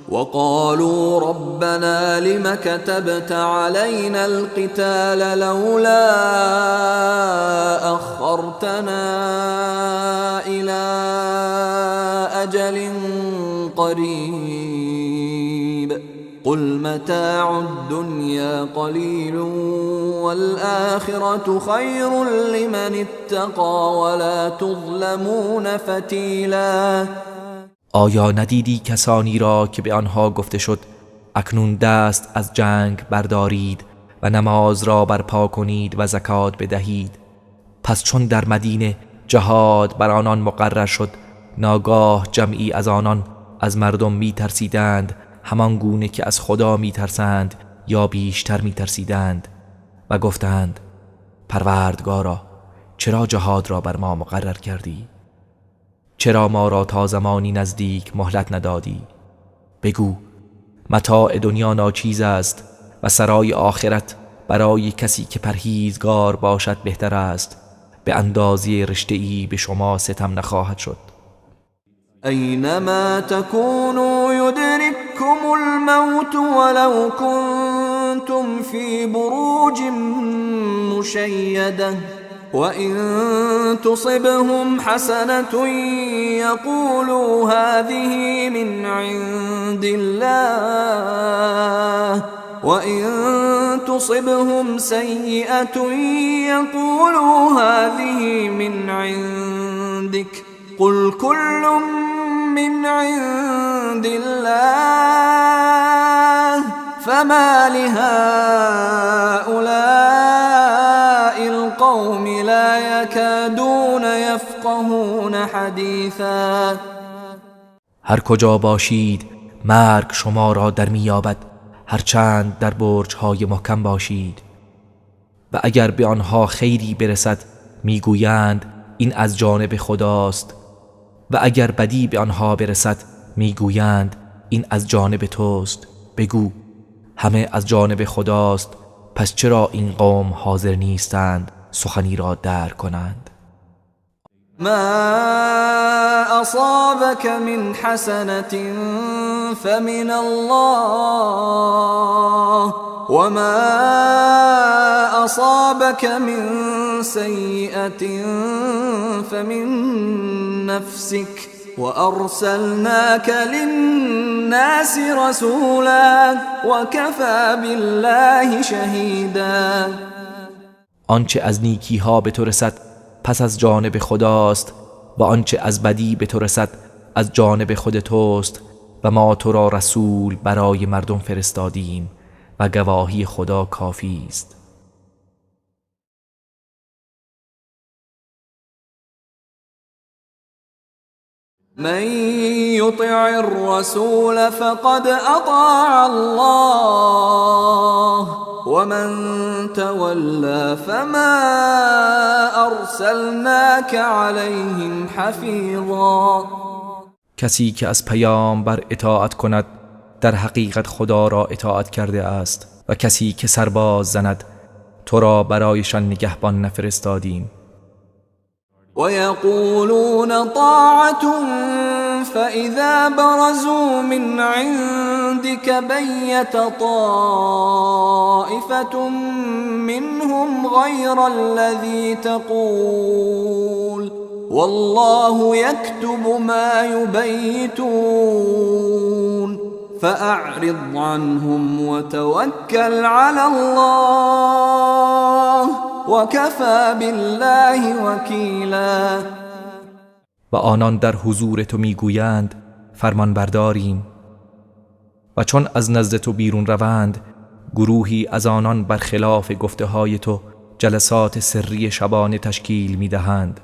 وقالوا ربنا لم كتبت علينا القتال لولا أخرتنا إلى أجل قريب قل متاع الدنيا قليل والآخرة خير لمن اتقى ولا تظلمون فتیلا. آیا ندیدی کسانی را که به آنها گفته شد اکنون دست از جنگ بردارید و نماز را برپا کنید و زکات بدهید؟ پس چون در مدینه جهاد بر آنان مقرر شد ناگاه جمعی از آنان از مردم می ترسیدند همان گونه که از خدا می ترسند یا بیشتر می ترسیدند و گفتند پروردگارا چرا جهاد را بر ما مقرر کردی؟ چرا ما را تا زمانی نزدیک مهلت ندادی؟ بگو متاع دنیا ناچیز است و سرای آخرت برای کسی که پرهیزگار باشد بهتر است. به اندازه رشته‌ای به شما ستم نخواهد شد. اینما تکونوا یدرککم الموت ولو کنتم فی بروج مشیده وَإِن تُصِبْهُمْ حَسَنَةٌ يَقُولُوا هَذِهِ مِنْ عِنْدِ اللَّهِ وَإِن تُصِبْهُمْ سَيِّئَةٌ يَقُولُوا هَذِهِ مِنْ عِنْدِكَ قُلْ كُلٌّ مِنْ عِنْدِ اللَّهِ فَمَا لِهَؤُلَاءِ الْقَوْمِ لَا يَكَادُونَ يَفْقَهُونَ حَدِيثًا. هر کجا باشید مرگ شما را در میابد هرچند در برج‌های محکم باشید و اگر به آنها خیری برسد میگویند این از جانب خداست و اگر بدی به آنها برسد میگویند این از جانب توست. بگو همه از جانب خداست، پس چرا این قوم حاضر نیستند سخنی را درک کنند؟ ما اصابك من حسنة فمن الله وما اصابك من سيئة فمن نفسك وأرسلناك للناس رسولا وكفى بالله شهيدا. آنچه از نیکی ها به تو رسد پس از جانب خداست و آنچه از بدی به تو رسد از جانب خود توست و ما تو را رسول برای مردم فرستادیم و گواهی خدا کافی است. من يطع الرسول فقد اطاع الله ومن تولى فما ارسلناك عليهم حفيظا. کسی که از پیامبر اطاعت کند در حقیقت خدا را اطاعت کرده است و کسی که سرباز زند تو را برایشان نگهبان نفرستادیم. ويقولون طاعة فإذا برزوا من عندك بيت طائفة منهم غير الذي تقول والله يكتب ما يبيتون فأعرض عنهم وتوكل على الله وكفى بالله وكیلا. و آنان در حضور تو میگویند فرمان برداریم و چون از نزد تو بیرون روند گروهی از آنان برخلاف گفته های تو جلسات سری شبانه تشکیل میدهند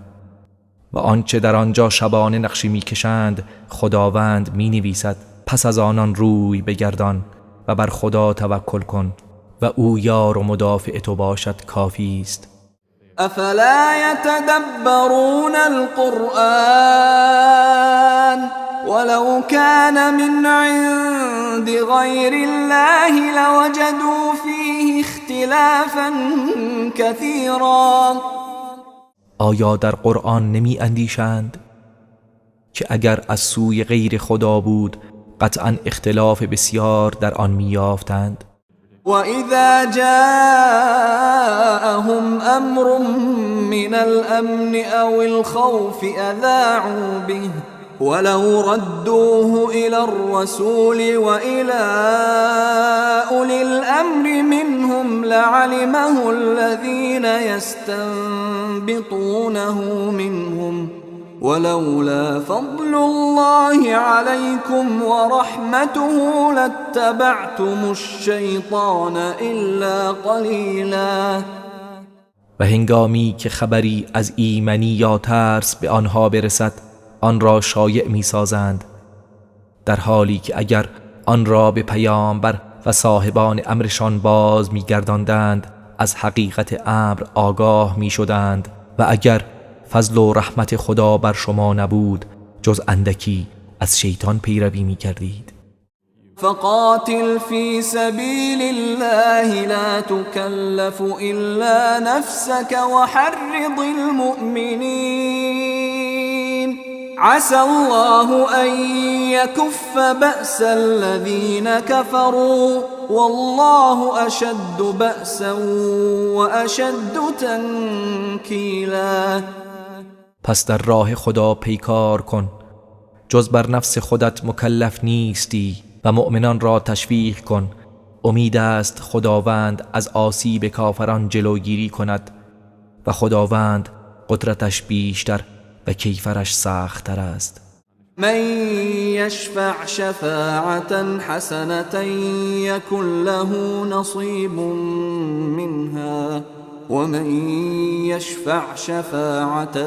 و آنچه در آنجا شبانه نقشی میکشند خداوند مینویسد. پس از آنان روی بگردان و بر خدا توکل کن و او یار و مدافع تو باشد کافی است. افلا يتدبرون القرآن ولو كان من عند غير الله لوجدوا فيه اختلافا كثيرا. آیا در قرآن نمی اندیشند که اگر از سوی غیر خدا بود قطعا اختلاف بسیار در آن می یافتند؟ وَإِذَا جَاءَهُمْ أَمْرٌ مِّنَ الْأَمْنِ أَوِ الْخَوْفِ أَذَاعُوا بِهِ وَلَوْ رَدُّوهُ إِلَى الرَّسُولِ وَإِلَى أُولِي الْأَمْرِ مِنْهُمْ لَعَلِمَهُ الَّذِينَ يَسْتَنبِطُونَهُ مِنْهُمْ ولولا فضل الله عليكم ورحمته لاتبعتم الشيطان الا قليلا. و هنگامی که خبری از ایمنی یا ترس به آنها برسد آن را شایع می سازند، در حالی که اگر آن را به پیامبر و صاحبان امرشان باز می گرداندند از حقیقت امر آگاه می شدند و اگر فضل و رحمت خدا بر شما نبود جز اندکی از شیطان پیروی می کردید. فقاتل في سبيل الله لا تكلف إلا نفسك وحرض المؤمنين عسى الله أن يكف بأس الذين كفروا والله أشد بأسا وأشد تنكيلا. پس در راه خدا پیکار کن، جز بر نفس خودت مکلف نیستی و مؤمنان را تشویق کن. امید است خداوند از آسیب کافران جلوگیری کند و خداوند قدرتش بیشتر و کیفرش سخت‌تر است. من يشفع شفاعة حسنة يكن له نصيب منها ومن يشفع شفاعة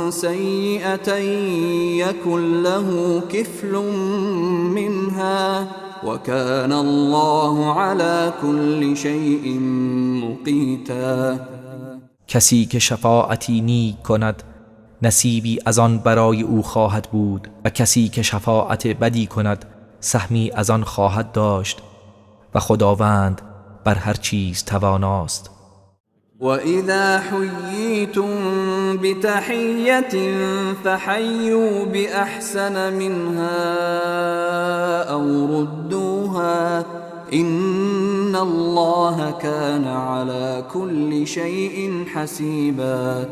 سيئة يكن له كفل منها وكان الله على كل شيء مقيتا. کسی که شفاعتی نیک کند نصیبی از آن برای او خواهد بود و کسی که شفاعت بدی کند سهمی از آن خواهد داشت و خداوند بر هر چیز تواناست. وَإِذَا حُيِّيتُم بِتَحِيَّةٍ فَحَيُّوا بِأَحْسَنَ مِنْهَا أَوْ رُدُّوهَا إِنَّ اللَّهَ كَانَ عَلَى كُلِّ شَيْءٍ حَسِيبًا.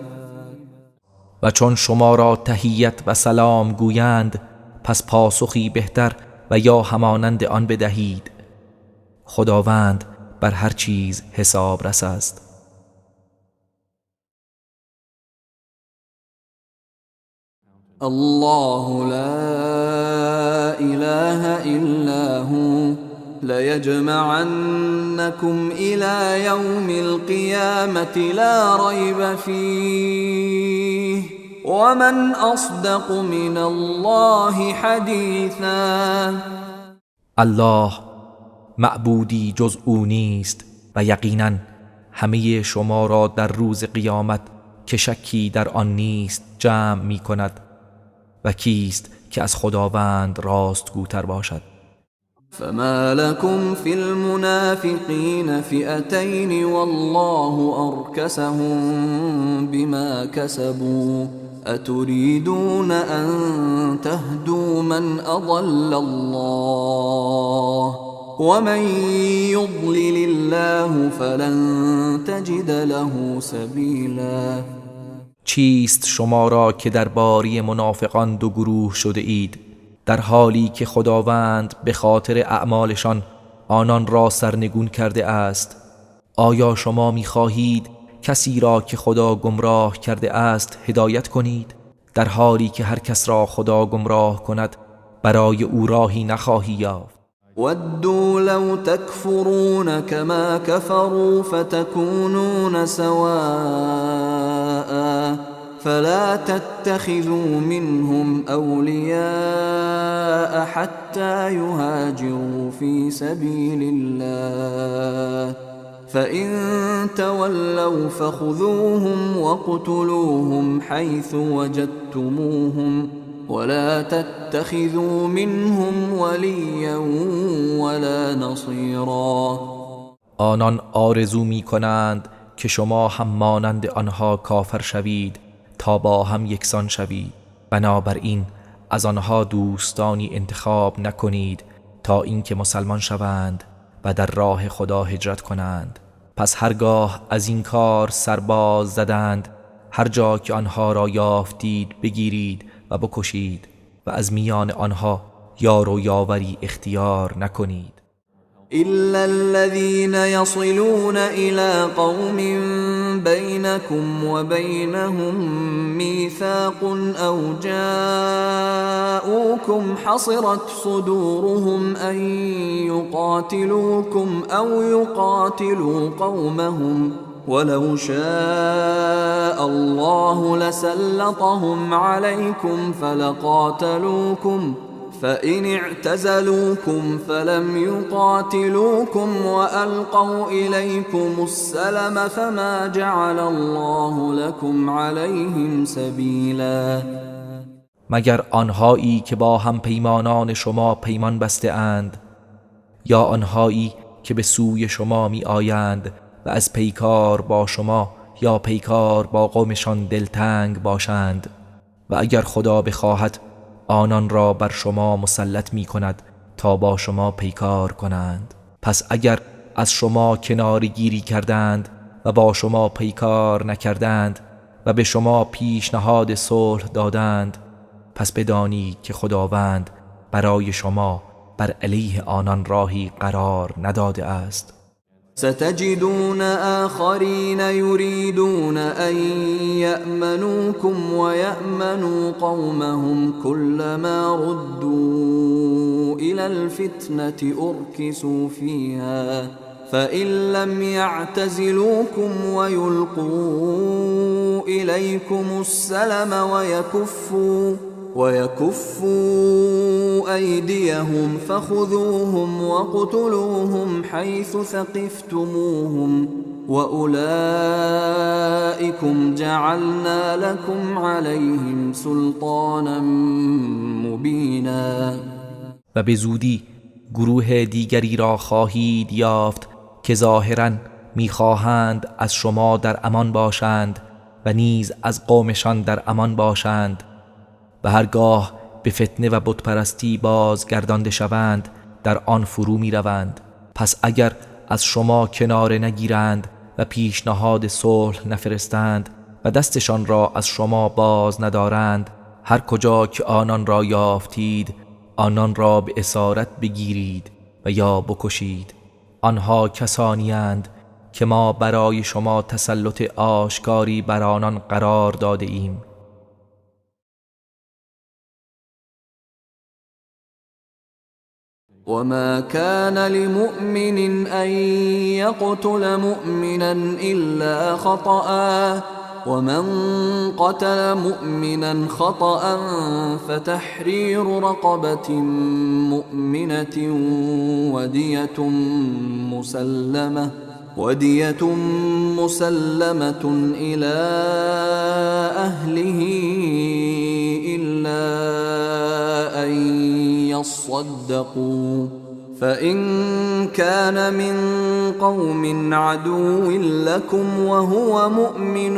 و چون شما را تحیت و سلام گویند پس پاسخی بهتر و یا همانند آن بدهید. خداوند بر هر چیز حساب رس است. الله لا إله إلا هو ليجمعنكم إلى يوم القيامة لا ريب فيه ومن أصدق من الله حدیثا. الله معبودی جز او نیست و یقینا همه شما را در روز قیامت که شکی در آن نیست جمع می کند و کیست که از خداوند راستگوتر باشد. فما لكم في المنافقين فئتين والله أركسهم بما كسبوا أتريدون أن تهدوا من أضل الله ومن يضلل الله فلن تجد له سبيلا. چیست شما را که در باری منافقان دو گروه شده اید در حالی که خداوند به خاطر اعمالشان آنان را سرنگون کرده است؟ آیا شما می‌خواهید کسی را که خدا گمراه کرده است هدایت کنید در حالی که هر کس را خدا گمراه کند برای او راهی نخواهی یافت؟ ودوا لو تكفرون كما كفروا فتكونون سواء فلا تتخذوا منهم أولياء حتى يهاجروا في سبيل الله فإن تولوا فخذوهم واقتلوهم حيث وجدتموهم ولا تتخذوا منهم وليا ولا نصيرا. آنان آرزو می کنند که شما هم مانند آنها کافر شوید تا با هم یکسان شوید، بنابراین از آنها دوستانی انتخاب نکنید تا اینکه مسلمان شوند و در راه خدا هجرت کنند. پس هرگاه از این کار سرباز زدند هر جا که آنها را یافتید بگیرید و بکشید و از میان آنها یار و یاوری اختیار نکنید. إلا الذين يصلون إلى قوم بينكم وبينهم ميثاق أو جاءوكم حصرت صدورهم أن يقاتلوكم أو يقاتلوا قومهم ولو شاء الله لسلطهم عليكم فلقاتلوكم فإن اعتزلوكم فلم يقاتلوكم وألقوا إليكم السلم فما جعل الله لكم عليهم سبيلا. مگر آنهایی که با هم پیمانان شما پیمان بسته اند یا آنهایی که به سوی شما می آیند و از پیکار با شما یا پیکار با قومشان دلتنگ باشند و اگر خدا بخواهد آنان را بر شما مسلط می کند تا با شما پیکار کنند. پس اگر از شما کناره گیری کردند و با شما پیکار نکردند و به شما پیشنهاد صلح دادند پس بدانید که خداوند برای شما بر علیه آنان راهی قرار نداده است. ستجدون آخرين يريدون أن يأمنوكم ويأمنوا قومهم كلما ردوا إلى الفتنة أركسوا فيها فإن لم يعتزلوكم ويلقوا إليكم السلم ويكفوا أيديهم فخذوهم واقتلوهم حيث ثقفتموهم وأولئكم جعلنا لكم عليهم سلطانا مبينا. و به زودی گروه دیگری را خواهید یافت که ظاهراً می‌خواهند از شما در امان باشند و نیز از قومشان در امان باشند و هرگاه به فتنه و بتپرستی بازگردانده شوند در آن فرو می روند. پس اگر از شما کناره نگیرند و پیشنهاد صلح نفرستند و دستشان را از شما باز ندارند هر کجا که آنان را یافتید آنان را به اسارت بگیرید و یا بکشید. آنها کسانی اند که ما برای شما تسلط آشکاری بر آنان قرار داده ایم وما كان لمؤمن أن يقتل مؤمنا إلا خطأ ومن قتل مؤمنا خطأ فتحرير رقبة مؤمنة ودية مسلمة إلى أهله إلا أن يصدقوا فإن كان من قوم عدو لكم وهو مؤمن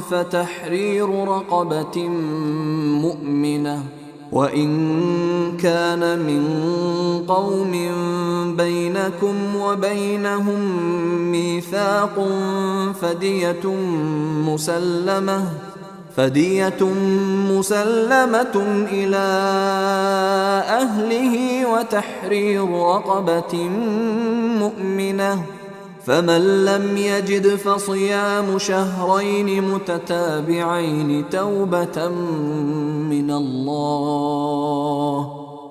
فتحرير رقبة مؤمنة وإن كان من قوم بينكم وبينهم ميثاق فدية مسلمة إلى أهله وتحرير رقبة مؤمنة فمن لم يجد فصيام شهرين متتابعين توبة من الله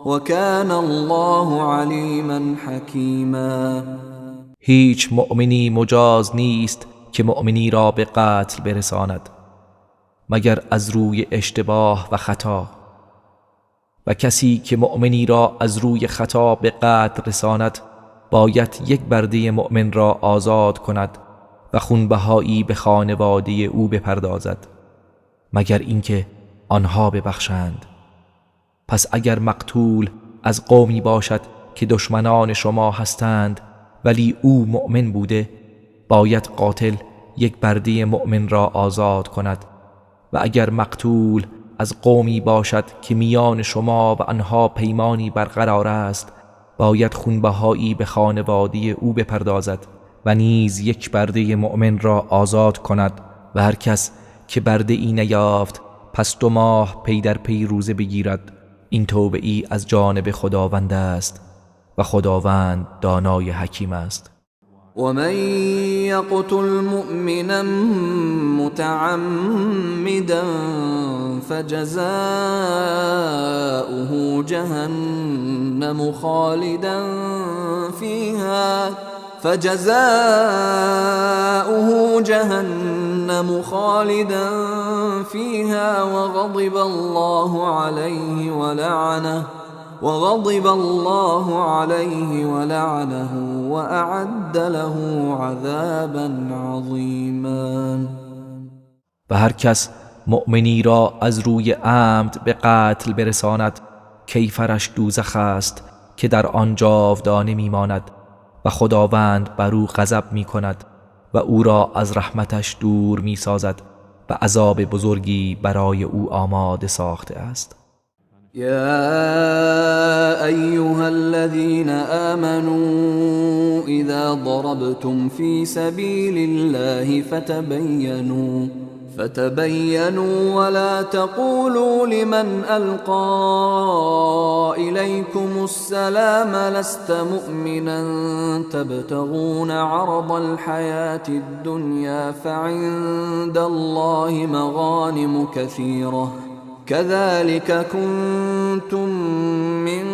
وكان الله علیما حکیما. هیچ مؤمنی مجاز نیست که مؤمنی را به قتل برساند مگر از روی اشتباه و خطا، و کسی که مؤمنی را از روی خطا به قتل رساند باید یک برده مؤمن را آزاد کند و خونبهایی به خانواده او بپردازد مگر اینکه آنها ببخشند. پس اگر مقتول از قومی باشد که دشمنان شما هستند ولی او مؤمن بوده، باید قاتل یک برده مؤمن را آزاد کند، و اگر مقتول از قومی باشد که میان شما و آنها پیمانی برقرار است، باید خونبهایی به خانواده او بپردازد و نیز یک برده مؤمن را آزاد کند، و هر کس که برده ای نیافت پس 2 ماه پی در پی روزه بگیرد. این توبه ای از جانب خداوند است و خداوند دانای حکیم است. ومن يقتل مؤمنا متعمدا فجزاؤه جهنم خالدا فيها وغضب الله عليه ولعنه وأعد له عذابا عظيما. و هر کس مؤمنی را از روی عمد به قتل برساند کیفرش دوزخ است که در آن جاودانه میماند و خداوند بر او غضب می کند و او را از رحمتش دور می سازد و عذاب بزرگی برای او آماده ساخته است. يا أيها الذين آمنوا إذا ضربتم في سبيل الله فتبينوا ولا تقولوا لمن ألقى إليكم السلام لست مؤمنا تبتغون عرض الحياة الدنيا فعند الله مغانم كثيرة كذلك كنتم من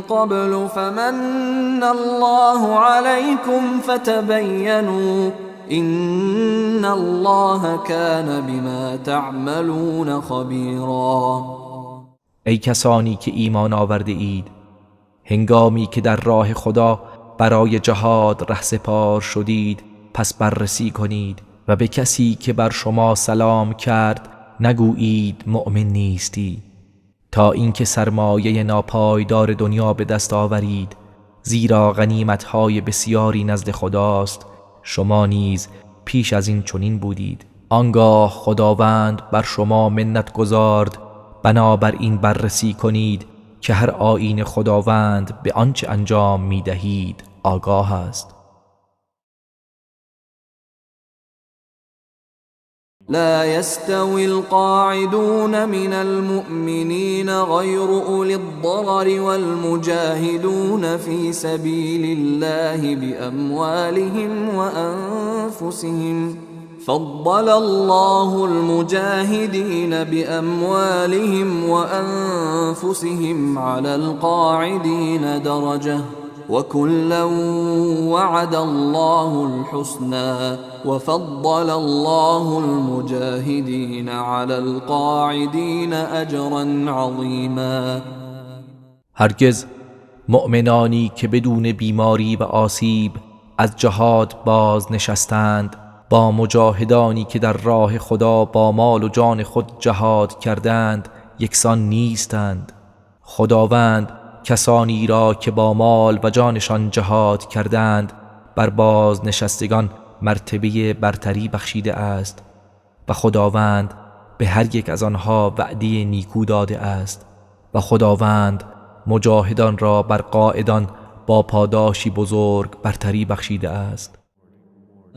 قبل فمن الله عليكم فتبينوا إن الله كان بما تعملون خبيرا. ای کسانی که ایمان آورده اید، هنگامی که در راه خدا برای جهاد رهسپار شدید پس بررسی کنید و به کسی که بر شما سلام کرد نگویید مؤمن نیستی، تا اینکه سرمایه ناپایدار دنیا به دست آورید، زیرا غنیمت‌های بسیاری نزد خداست، شما نیز پیش از این چنین بودید. آنگاه خداوند بر شما منت گذارد، بنابراین بررسی کنید که هر آیین خداوند به آنچه انجام می‌دهید آگاه است. لا يستوي القاعدون من المؤمنين غير أولي الضرر والمجاهدون في سبيل الله بأموالهم وأنفسهم فضل الله المجاهدين بأموالهم وأنفسهم على القاعدين درجة وكلا وعد الله الحسنى وفضل الله المجاهدين على القاعدين أجرا عظيما. هرگز مؤمنانی که بدون بیماری و آسیب از جهاد باز نشستند با مجاهدانی که در راه خدا با مال و جان خود جهاد کردند یکسان نیستند. خداوند کسانی را که با مال و جانشان جهاد کردند بر باز نشستگان مرتبه برتری بخشیده است و خداوند به هر یک از آنها وعده نیکو داده است و خداوند مجاهدان را بر قائدان با پاداشی بزرگ برتری بخشیده است.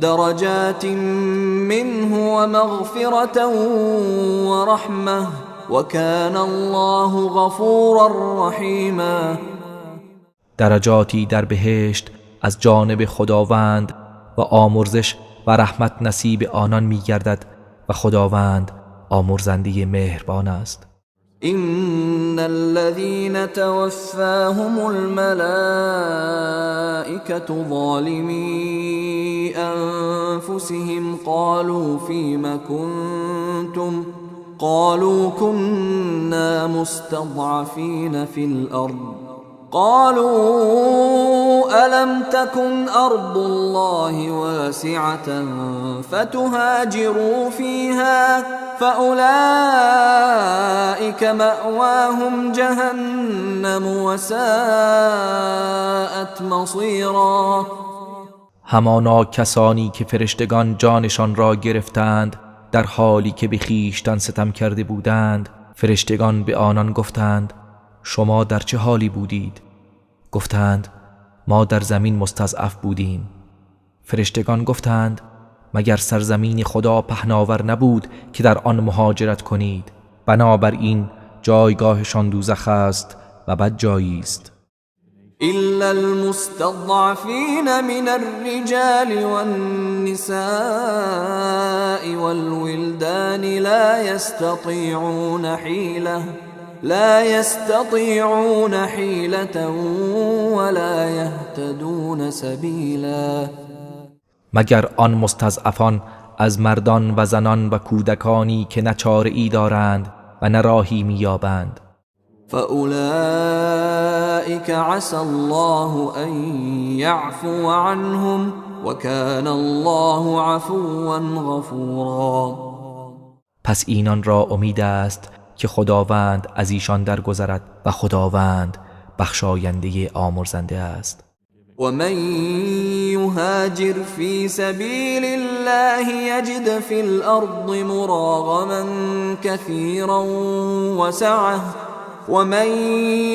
درجات منه ومغفرة ورحمة وكان الله غفورا رحیما. درجاتی در بهشت از جانب خداوند و آمرزش و رحمت نصیب آنان می گردد و خداوند آمرزنده مهربان است. إن الذين توفاهم الملائكة ظالمي أنفسهم قالوا فيم كنتم قالوا كنا مستضعفين في الأرض قالوا ألم تكن أرض الله واسعة فتهاجروا فيها فأولئك مأواهم جهنم وساءت مصيرا. همانا کسانی که فرشتگان جانشان را گرفتند در حالی که به خویشتن ستم کرده بودند، فرشتگان به آنان گفتند شما در چه حالی بودید؟ گفتند ما در زمین مستضعف بودیم. فرشتگان گفتند مگر سرزمین خدا پهناور نبود که در آن مهاجرت کنید؟ بنابراین جایگاهشان دوزخ است و بد جایی است. إلا المستضعفين من الرجال والنساء والولدان لا يستطيعون حيلة ولا يهتدون سبيلا. مگر آن مستضعفان از مردان و زنان و کودکانی که نه چاره‌ای دارند و نه راهی می‌یابند. فأولئك عسى الله أن يعفو عنهم وكان الله عفوا غفورا. پس اینان را امید است که خداوند از ایشان درگذرد و خداوند بخشاینده آمرزنده است. ومن يهاجر في سبيل الله يجد في الأرض مراغما كثيرا وسعة ومن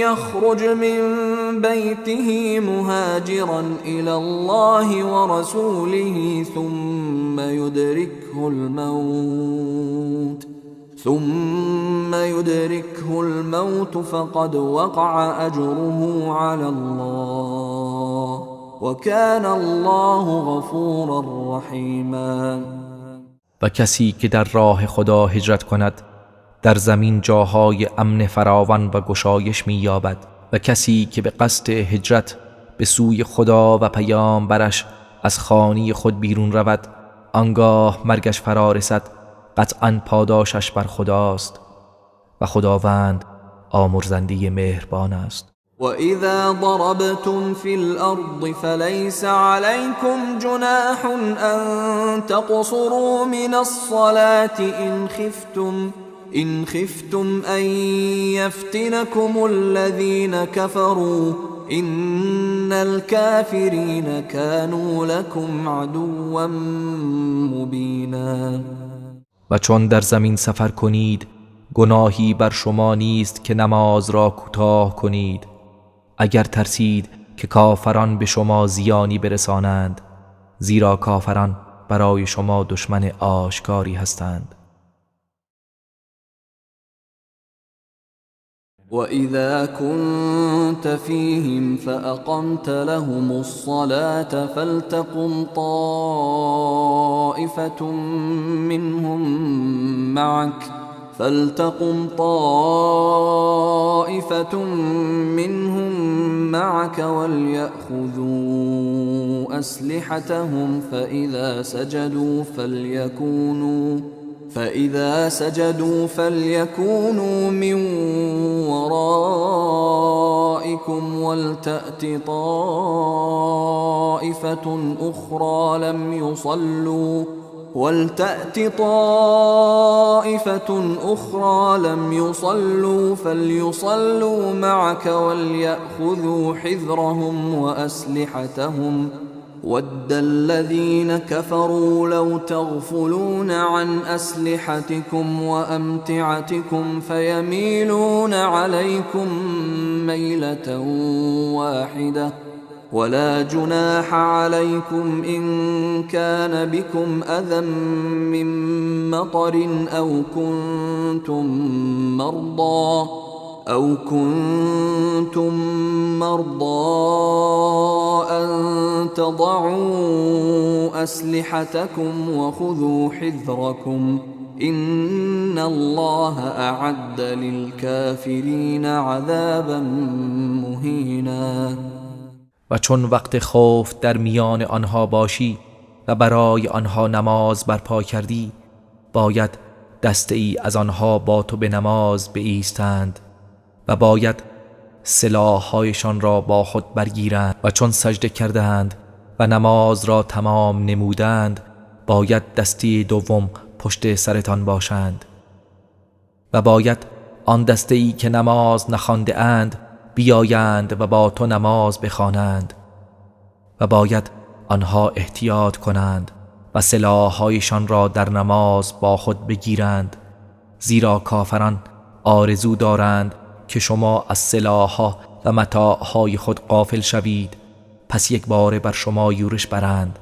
يخرج من بيته مهاجرا إلى الله ورسوله ثم يدركه الموت فقد وقع أجره على الله وكان الله غفورا رحيما. و کسی که در راه خدا هجرت کند در زمین جاهای امن فراوان و گشایش می‌یابد و کسی که به قصد هجرت به سوی خدا و پیامبرش از خانه خود بیرون رود آنگاه مرگش فرا رسد قطعاً پاداشش بر خداست و خداوند آمرزنده مهربان است. وَإِذَا ضَرَبْتُمْ فِي الْأَرْضِ فَلَيْسَ عَلَيْكُمْ جُنَاحٌ أَن تَقْصُرُوا مِنَ الصَّلَاةِ إِنْ خِفْتُمْ أَن يَفْتِنَكُمُ الَّذِينَ كَفَرُوا إِنَّ الْكَافِرِينَ كَانُوا لَكُمْ عَدُوًّا مُبِينًا. و چون در زمین سفر کنید گناهی بر شما نیست که نماز را کوتاه کنید اگر ترسید که کافران به شما زیانی برسانند، زیرا کافران برای شما دشمن آشکاری هستند. وإذا كنت فيهم فأقمت لهم الصلاة فلتقم طائفة منهم معك وليأخذوا أسلحتهم فإذا سجدوا فليكونوا من ورائكم ولتأت طائفة أخرى لم يصلوا فليصلوا معك وليأخذوا حذرهم وأسلحتهم ود الذين كفروا لو تغفلون عن أسلحتكم وأمتعتكم فيميلون عليكم ميلة واحدة ولا جناح عليكم إن كان بكم أذى من مطر أو كنتم مرضى أن تضعوا أسلحتكم وخذوا حذركم إن الله أعد للكافرين عذابا مهینا. و چون وقت خوف در میان آنها باشی و برای آنها نماز برپا کردی، باید دسته ای از آنها با تو به نماز بایستند و باید سلاح‌هایشان را با خود برگیرند و چون سجده کردند و نماز را تمام نمودند، باید دسته دوم پشت سرتان باشند و باید آن دسته ای که نماز نخوانده اند بیایند و با تو نماز بخوانند و باید آنها احتیاط کنند و سلاح‌هایشان را در نماز با خود بگیرند، زیرا کافران آرزو دارند که شما از سلاح‌ها و متاعهای خود غافل شوید، پس یک بار بر شما یورش برند.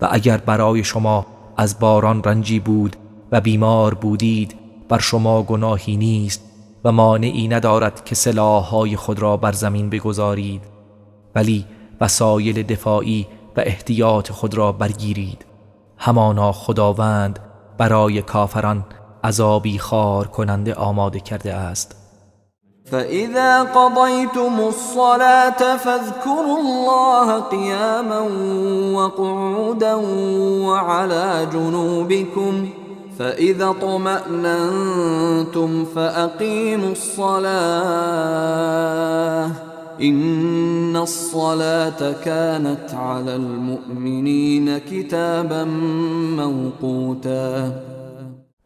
و اگر برای شما از باران رنجی بود و بیمار بودید، بر شما گناهی نیست و مانعی ندارد که سلاح‌های خود را بر زمین بگذارید، ولی وسایل دفاعی و احتیاط خود را برگیرید. همانا خداوند برای کافران عذابی خار کننده آماده کرده است. فإذا قضيتم الصلاة فاذكروا الله قياما وقعودا وعلى جنوبكم فإذا اطمأننتم فأقيموا الصلاة إن الصلاة كانت على المؤمنين كتابا موقوتا.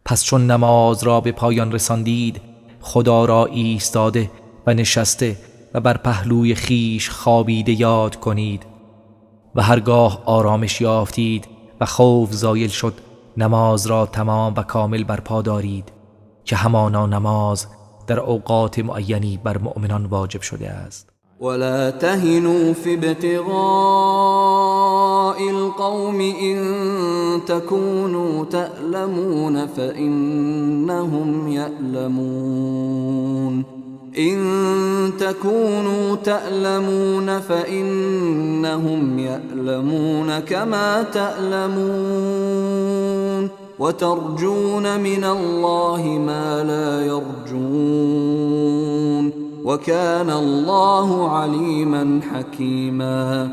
پس چون نماز را به پایان رساندید، خدا را ایستاده و نشسته و بر پهلوی خیش خوابیده یاد کنید و هرگاه آرامش یافتید و خوف زایل شد، نماز را تمام و کامل برپا دارید که همانا نماز در اوقات معینی بر مؤمنان واجب شده است. ولا تهنوا في ابتغاء القوم إن تكونوا تألمون فإنهم يألمون كما تألمون وترجون من الله ما لا يرجون وكان الله عليما حكيما.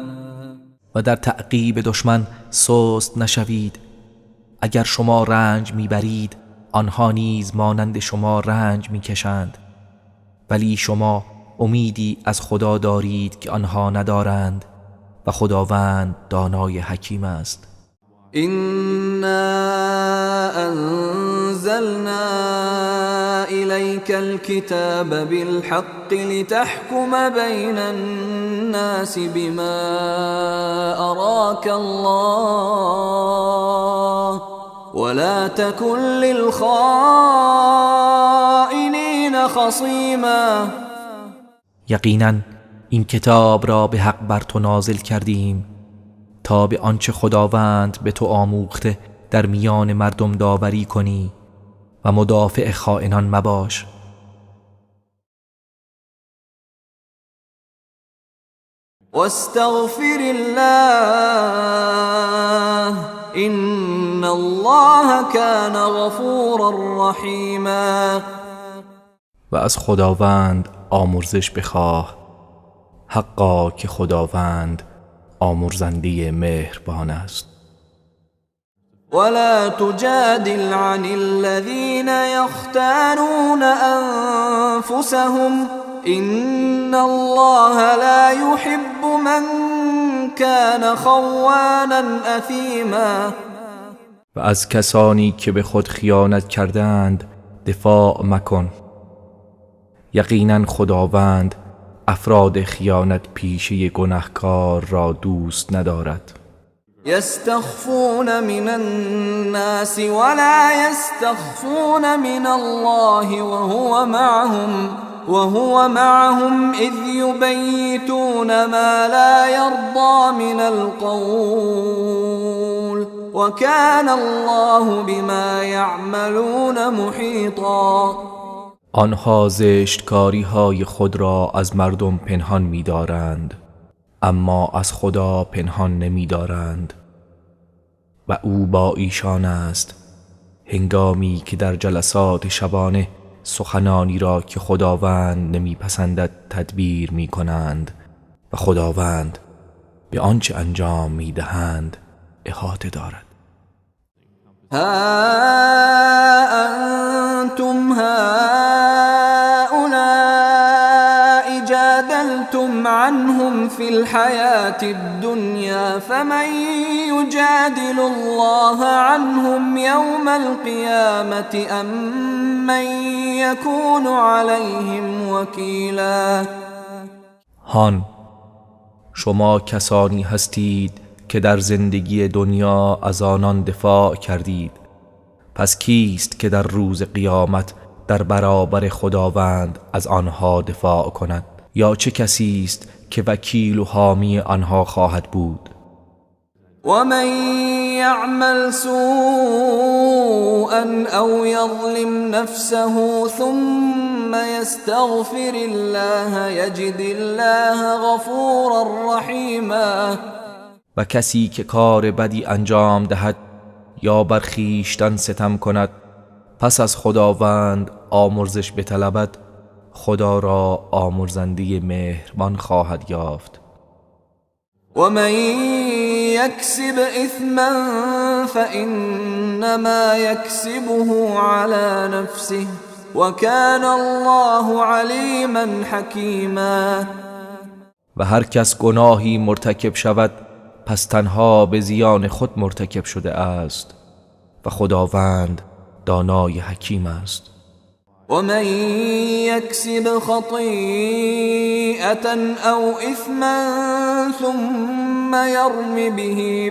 و در تعقیب دشمن سست نشوید. اگر شما رنج میبرید، آنها نیز مانند شما رنج میکشند، ولی شما امیدی از خدا دارید که آنها ندارند و خداوند دانای حکیم است. إنا أنزلنا إليك الكتاب بالحق لتحكم بين الناس بما أراك الله ولا تكن للخائنين خصيما. یقینا این کتاب را به حق بر تو نازل کردیم تا به آنچه خداوند به تو آموخته در میان مردم داوری کنی و مدافع خائنان مباش. واستغفر الله إن الله كان غفورا رحیما. و از خداوند آمرزش بخواه، حقا که خداوند آمرزنده مهربان است. ولا تجادل عن الذين يختانون أنفسهم إن الله لا يحب من كان خوانا أثیما. و از کسانی که به خود خیانت کردند دفاع مکن، یقینا خداوند افراد خیانت پیشه گناهکار را دوست ندارد. يستخفون من الناس ولا يستخفون من الله وهو معهم إذ يبيتون ما لا يرضى من القول وكان الله بما يعملون محيطا. آنها زشتکاری های خود را از مردم پنهان می دارند، اما از خدا پنهان نمی دارند و او با ایشان است هنگامی که در جلسات شبانه سخنانی را که خداوند نمی پسندد تدبیر می کنند و خداوند به آنچه انجام می دهند احاطه دارد. ها انتم هؤلاء جادلتم عنهم في الحياة الدنيا فمن يجادل الله عنهم يوم القيامة أم من يكون عليهم وكيلا. هان، شما کسانی هستید که در زندگی دنیا از آنان دفاع کردید، پس کیست که در روز قیامت در برابر خداوند از آنها دفاع کند؟ یا چه کسی است که وکیل و حامی آنها خواهد بود؟ ومن يعمل سوءا أو يظلم نفسه ثم يستغفر الله يجد الله غفورا رحیما. و کسی که کار بدی انجام دهد یا بر خویشتن ستم کند پس از خداوند آمرزش بطلبد، خدا را آمرزنده مهربان خواهد یافت. ومن يكسب إثما فإنما يكسبه على نفسه وكان الله عليما حكيما. و هر کس گناهی مرتکب شود پس تنها به زیان خود مرتکب شده است و خداوند دانای حکیم است. ومن يكسب خطيئة أو إثما ثم يرم به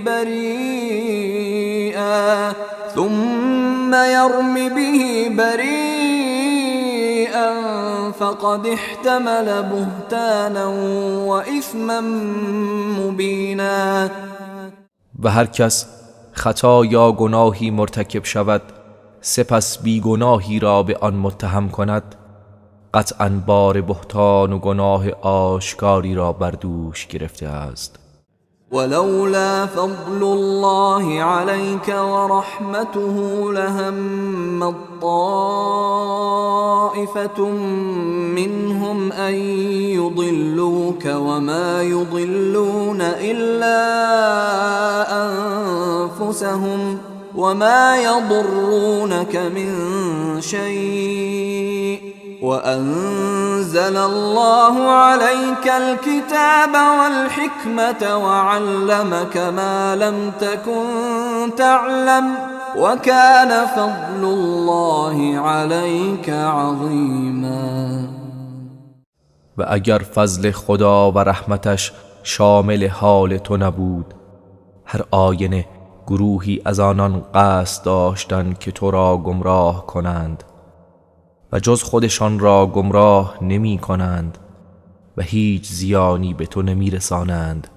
بريئا فقد احتمل بهتانا وإثما مبينا. و هر کس خطا یا گناهی مرتکب شود سپس بیگناهی را به آن متهم کند، قطعاً بار بهتان و گناه آشکاری را بر دوش گرفته است. ولولا فضل الله عليك ورحمته لهم طائفة منهم أن يضلوك وما يضلون إلا أنفسهم وما يضرونك من شيء وأنزل الله عليك الكتاب والحكمة وعلمك ما لم تكن تعلم وكان فضل الله عليك عظيما. و اگر فضل خدا و رحمتش شامل حال تو نبود، هر آینه گروهی از آنان قصد داشتند که تو را گمراه کنند و جز خودشان را گمراه نمی کنند و هیچ زیانی به تو نمی رسانند.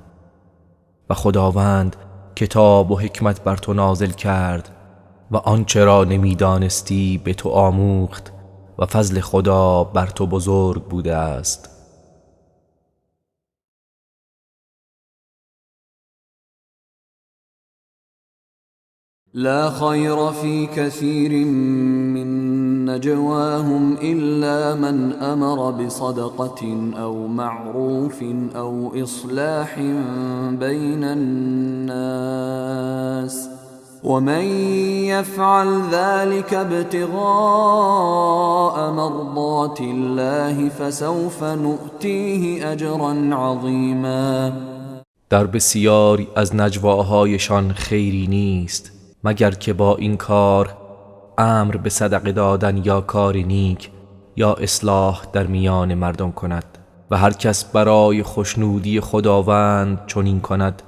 و خداوند کتاب و حکمت بر تو نازل کرد و آنچه را نمی دانستی به تو آموخت و فضل خدا بر تو بزرگ بوده است. لا خير في كثير من نجواهم إلا من أمر بصدقة أو معروف أو إصلاح بين الناس ومن يفعل ذلك ابتغاء مرضات الله فسوف نؤتيه أجرا عظيما. در بسیاری از نجواهایشان خیری نیست مگر که با این کار امر به صدقه دادن یا کار نیک یا اصلاح در میان مردم کند و هر کس برای خوشنودی خداوند چنین کند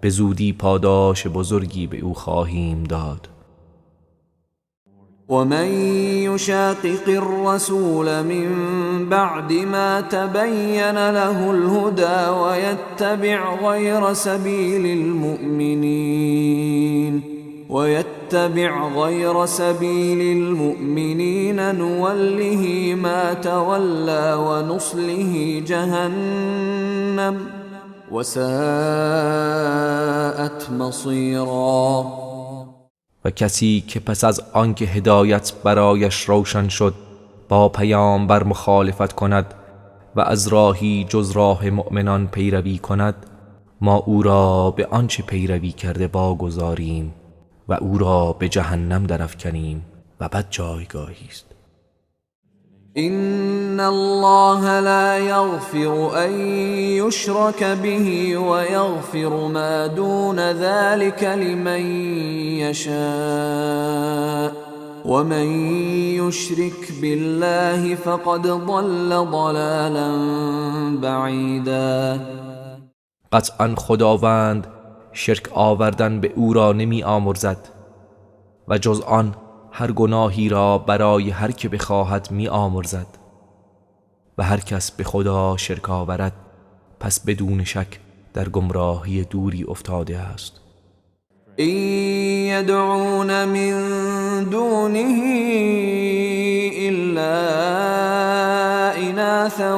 به زودی پاداش بزرگی به او خواهیم داد. ومن يشاقق الرسول من بعد ما تبين له الهدى ويتبع غير سبيل المؤمنين نوله ما تولى ونصله جهنم وساءت مصيرا. و کسی که پس از آنکه هدایت برایش روشن شد با پیامبر مخالفت کند و از راهی جز راه مؤمنان پیروی کند ما او را به آنچه پیروی کرده واگذاریم و او را به جهنم درافکنیم و بد جایگاهی است. إن الله لا يغفر أن يشرك به ويغفر ما دون ذلك لمن يشاء ومن يشرك بالله فقد ضل ضلالا بعيدا. قطعا خداوند شرک آوردن به او را نمی آمرزد و جز آن هر گناهی را برای هر که بخواهد می آمرزد و هر کس به خدا شرک آورد پس بدون شک در گمراهی دوری افتاده است. إن يدعون من دونه إلا إناثا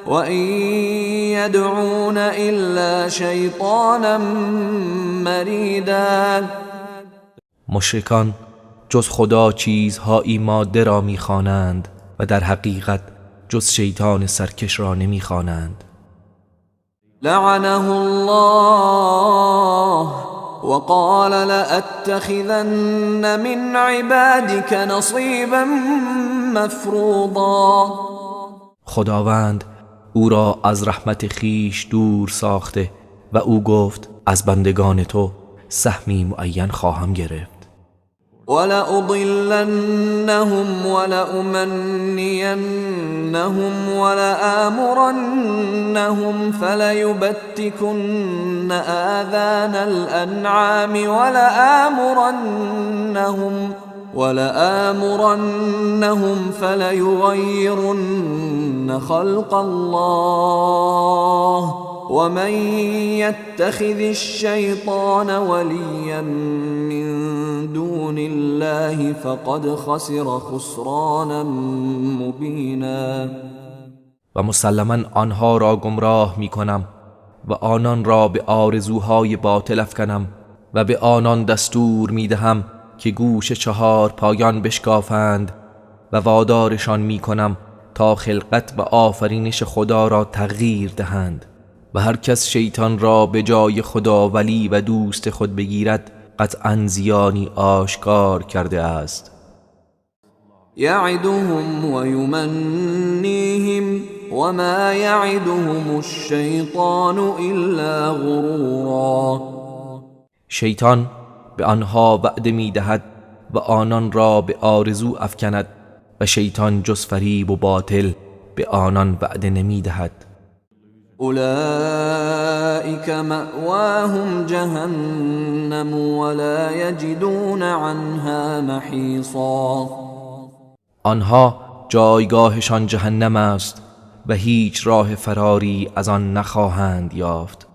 وإن يدعون إلا شيطانا مریدا. مشرکان جز خدا چیزهایی ماده را می‌خوانند و در حقیقت جز شیطان سرکش را نمی‌خوانند. لعنه الله وقال لأتخذن من عبادك نصيبا مفروضا. خداوند او را از رحمت خیش دور ساخته و او گفت از بندگان تو سهمی معین خواهم گرفت. ولأضلنهم ولأمنينهم ولآمرنهم فليبتكن آذان الأنعام ولآمرنهم فليغيرن خلق الله ومن يتخذ الشيطان وليا من دون الله فقد خسر خسرانا مبینا. و مسلما آنها را گمراه می کنم و آنان را به آرزوهای باطل افکنم و به آنان دستور می دهم که گوش چهار پایان بشکافند و وادارشان می کنم تا خلقت و آفرینش خدا را تغییر دهند و هر کس شیطان را به جای خدا ولی و دوست خود بگیرد قطعا زیانی آشکار کرده است. یعدهم و یمنیهم وما یعدهم الشیطان الا غرورا. شیطان به آنها وعده می دهد و آنان را به آرزو افکند و شیطان جز فریب و باطل به آنان وعده نمی دهد. اولئک مأواهم جهنم ولا یجدون عنها محیصا. آنها جایگاهشان جهنم است و هیچ راه فراری از آن نخواهند یافت.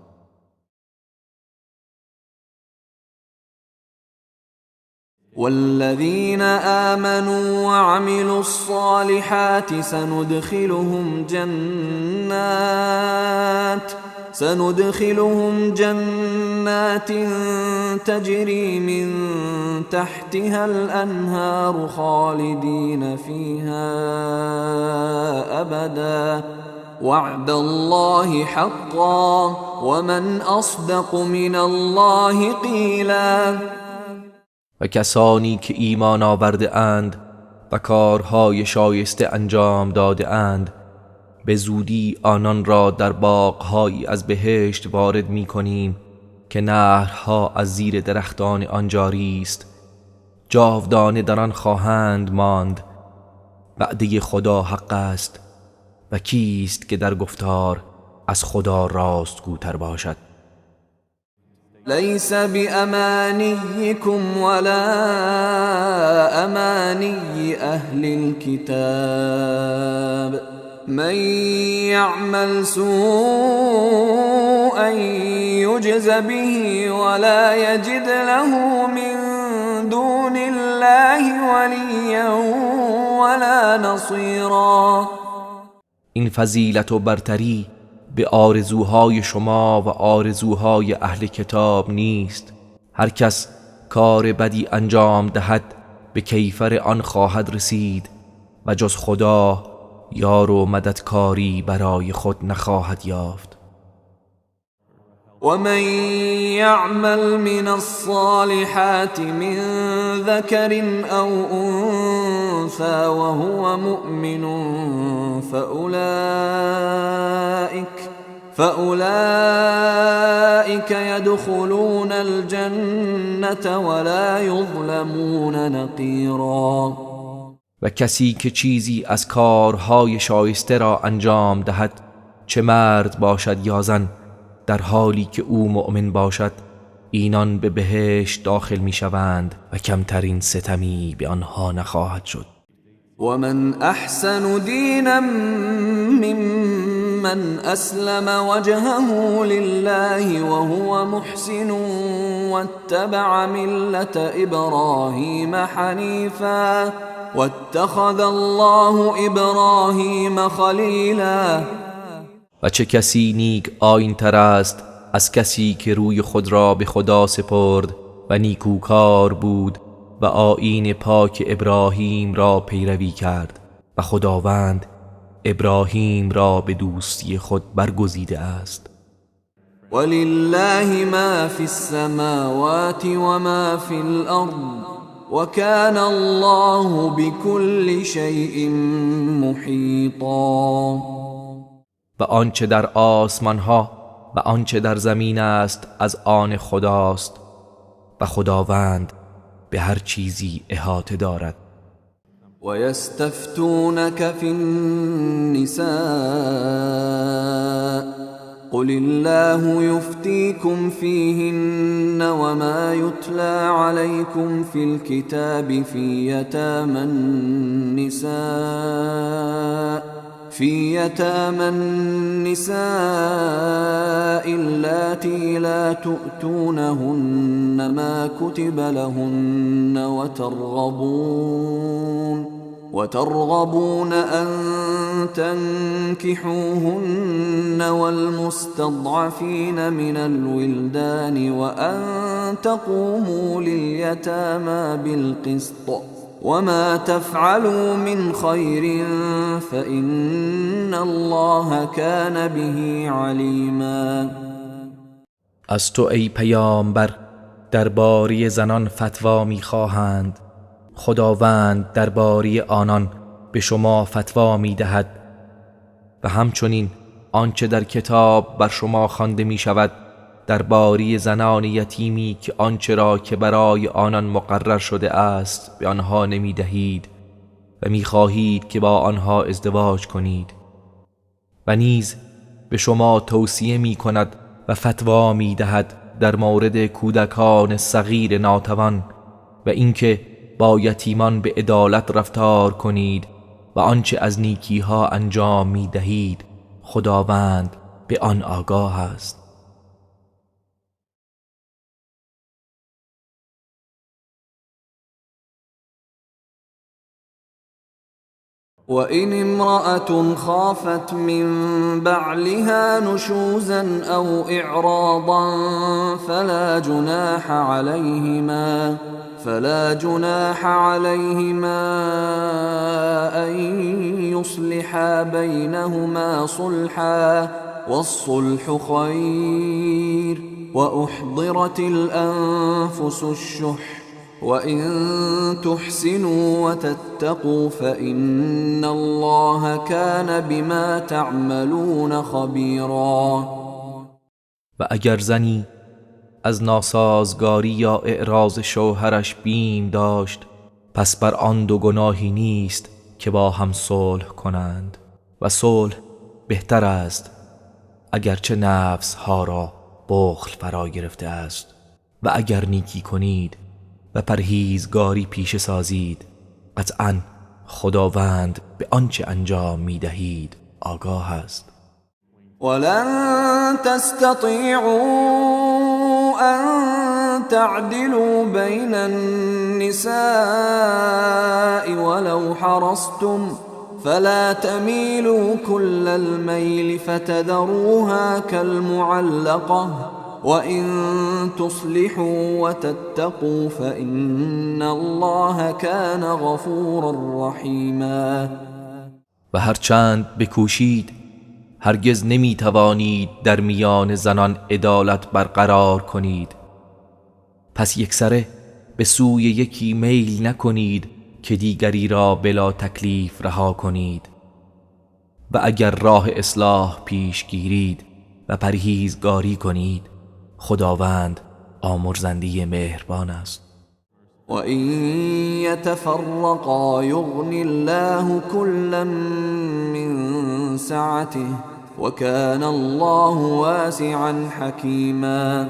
والذين آمنوا وعملوا الصالحات سندخلهم جنات تجري من تحتها الأنهار خالدين فيها أبدا وعد الله حقا ومن أصدق من الله قیلا. و کسانی که ایمان آورده اند و کارهای شایسته انجام داده اند به زودی آنان را در باغ‌هایی از بهشت وارد می کنیم که نهرها از زیر درختان آن جاری است، جاودانه در آن خواهند ماند. وعده خدا حق است و کیست که در گفتار از خدا راستگوتر باشد؟ ليس بأمانيكم ولا أماني أهل الكتاب من يعمل سوءا يجز به ولا يجد له من دون الله وليا ولا نصيرا. این فضیلت و برتری به آرزوهای شما و آرزوهای اهل کتاب نیست. هر کس کار بدی انجام دهد به کیفر آن خواهد رسید و جز خدا یار و مددکاری برای خود نخواهد یافت. ومن يعمل من الصالحات من ذكر أو أنثى وهو مؤمن فأولئك يدخلون الجنة ولا يظلمون نقيرا. و کسی که چیزی از کارهای شایسته را انجام دهد، چه مرد باشد یا زن، در حالی که او مؤمن باشد، اینان به بهشت داخل می شوند و کمترین ستمی به آنها نخواهد شد. ومن احسن دینا ممن اسلم وجهه لله وهو محسن واتبع ملة ابراهیم حنیفا واتخذ الله ابراهیم خلیلا. و چه کسی نیک آیین تر است از کسی که روی خود را به خدا سپرد و نیکوکار بود و آیین پاک ابراهیم را پیروی کرد و خداوند ابراهیم را به دوستی خود برگزیده است. ولله ما فی السماوات و ما فی الارض وكان الله بكل شيء محيطا. و آنچه در آسمان ها و آنچه در زمین است از آن خداست و خداوند به هر چیزی احاطه دارد. و یستفتونک فی النساء قل الله يفتيكم فيهن وما يتلى عليكم في الكتاب في يتامى النساء اللاتي لا تؤتونهن ما كتب لهن وترغبون أن تنكحوهن والمستضعفين من الولدان وأن تقوموا لليتامى بالقسط وما تفعلوا من خير فإن الله كان به عليما. از تو ای پیامبر درباره زنان فتوا می‌خواهند، خداوند درباره آنان به شما فتوا می‌دهد و همچنین آنچه در کتاب بر شما خوانده می‌شود درباره زنان یتیمی که آنچه را که برای آنان مقرر شده است به آنها نمی‌دهید و می‌خواهید که با آنها ازدواج کنید، و نیز به شما توصیه می‌کند و فتوا می‌دهد در مورد کودکان صغیر ناتوان و اینکه با یتیمان به عدالت رفتار کنید و آنچه از نیکی‌ها انجام می‌دهید خداوند به آن آگاه است. وإن امرأة خافت من بعلها نشوزا أو إعراضا فلا جناح عليهما أن يصلحا بينهما صلحا، والصلح خير. وأحضرت الأنفس الشح، وإن تحسنوا وتتقوا فإن الله كان بما تعملون خبيرا. و اگر زنی از ناسازگاری یا اعراض شوهرش بیم داشت، پس بر آن دو گناهی نیست که با هم صلح کنند و صلح بهتر است، اگرچه نفس ها را بخل فرا گرفته است. و اگر نیکی کنید و پرهیزگاری پیشه سازید، قطعاً خداوند به آنچه انجام می دهید آگاه است. ولن تستطيعوا أن تعدلوا بين النساء ولو حرصتم، فلا تميلوا كل الميل فتذروها كالمعلقة، وإن تصلحوا وتتقوا فإن الله كان غفورا رحيما. و هرچند بکوشید هرگز نمی توانید در میان زنان عدالت برقرار کنید، پس یکسره به سوی یکی میل نکنید که دیگری را بلا تکلیف رها کنید. و اگر راه اصلاح پیش گیرید و پرهیزگاری کنید، خداوند آمرزنده مهربان است. وَإِن يَتَفَرَّقَا يُغْنِ اللَّهُ كُلًّا مِّن سَعَتِهِ وَكَانَ اللَّهُ وَاسِعًا حَكِيمًا.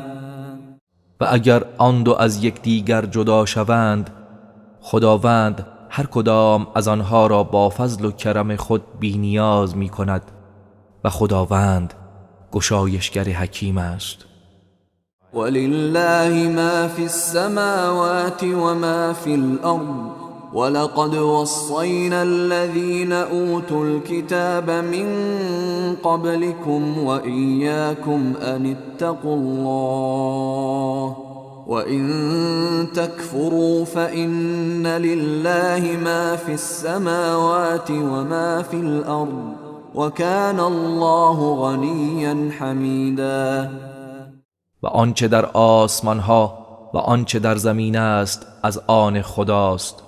و اگر آن دو از یکدیگر جدا شوند، خداوند هر کدام از آنها را با فضل و کرم خود بی نیاز می کند و خداوند گشایشگر حکیم است. وَلِلَّهِ مَا فِي السَّمَاوَاتِ وَمَا فِي الْأَرْضِ وَلَقَدْ وَصَّيْنَا الَّذِينَ أُوتُوا الْكِتَابَ مِنْ قَبْلِكُمْ وَإِيَّاكُمْ أَنِ اتَّقُوا اللَّهَ وَإِن تَكْفُرُوا فَإِنَّ لِلَّهِ مَا فِي السَّمَاوَاتِ وَمَا فِي الْأَرْضِ وَكَانَ اللَّهُ غَنِيًّا حَمِيدًا. و آنچه در آسمان ها و آنچه در زمین است از آن خداست،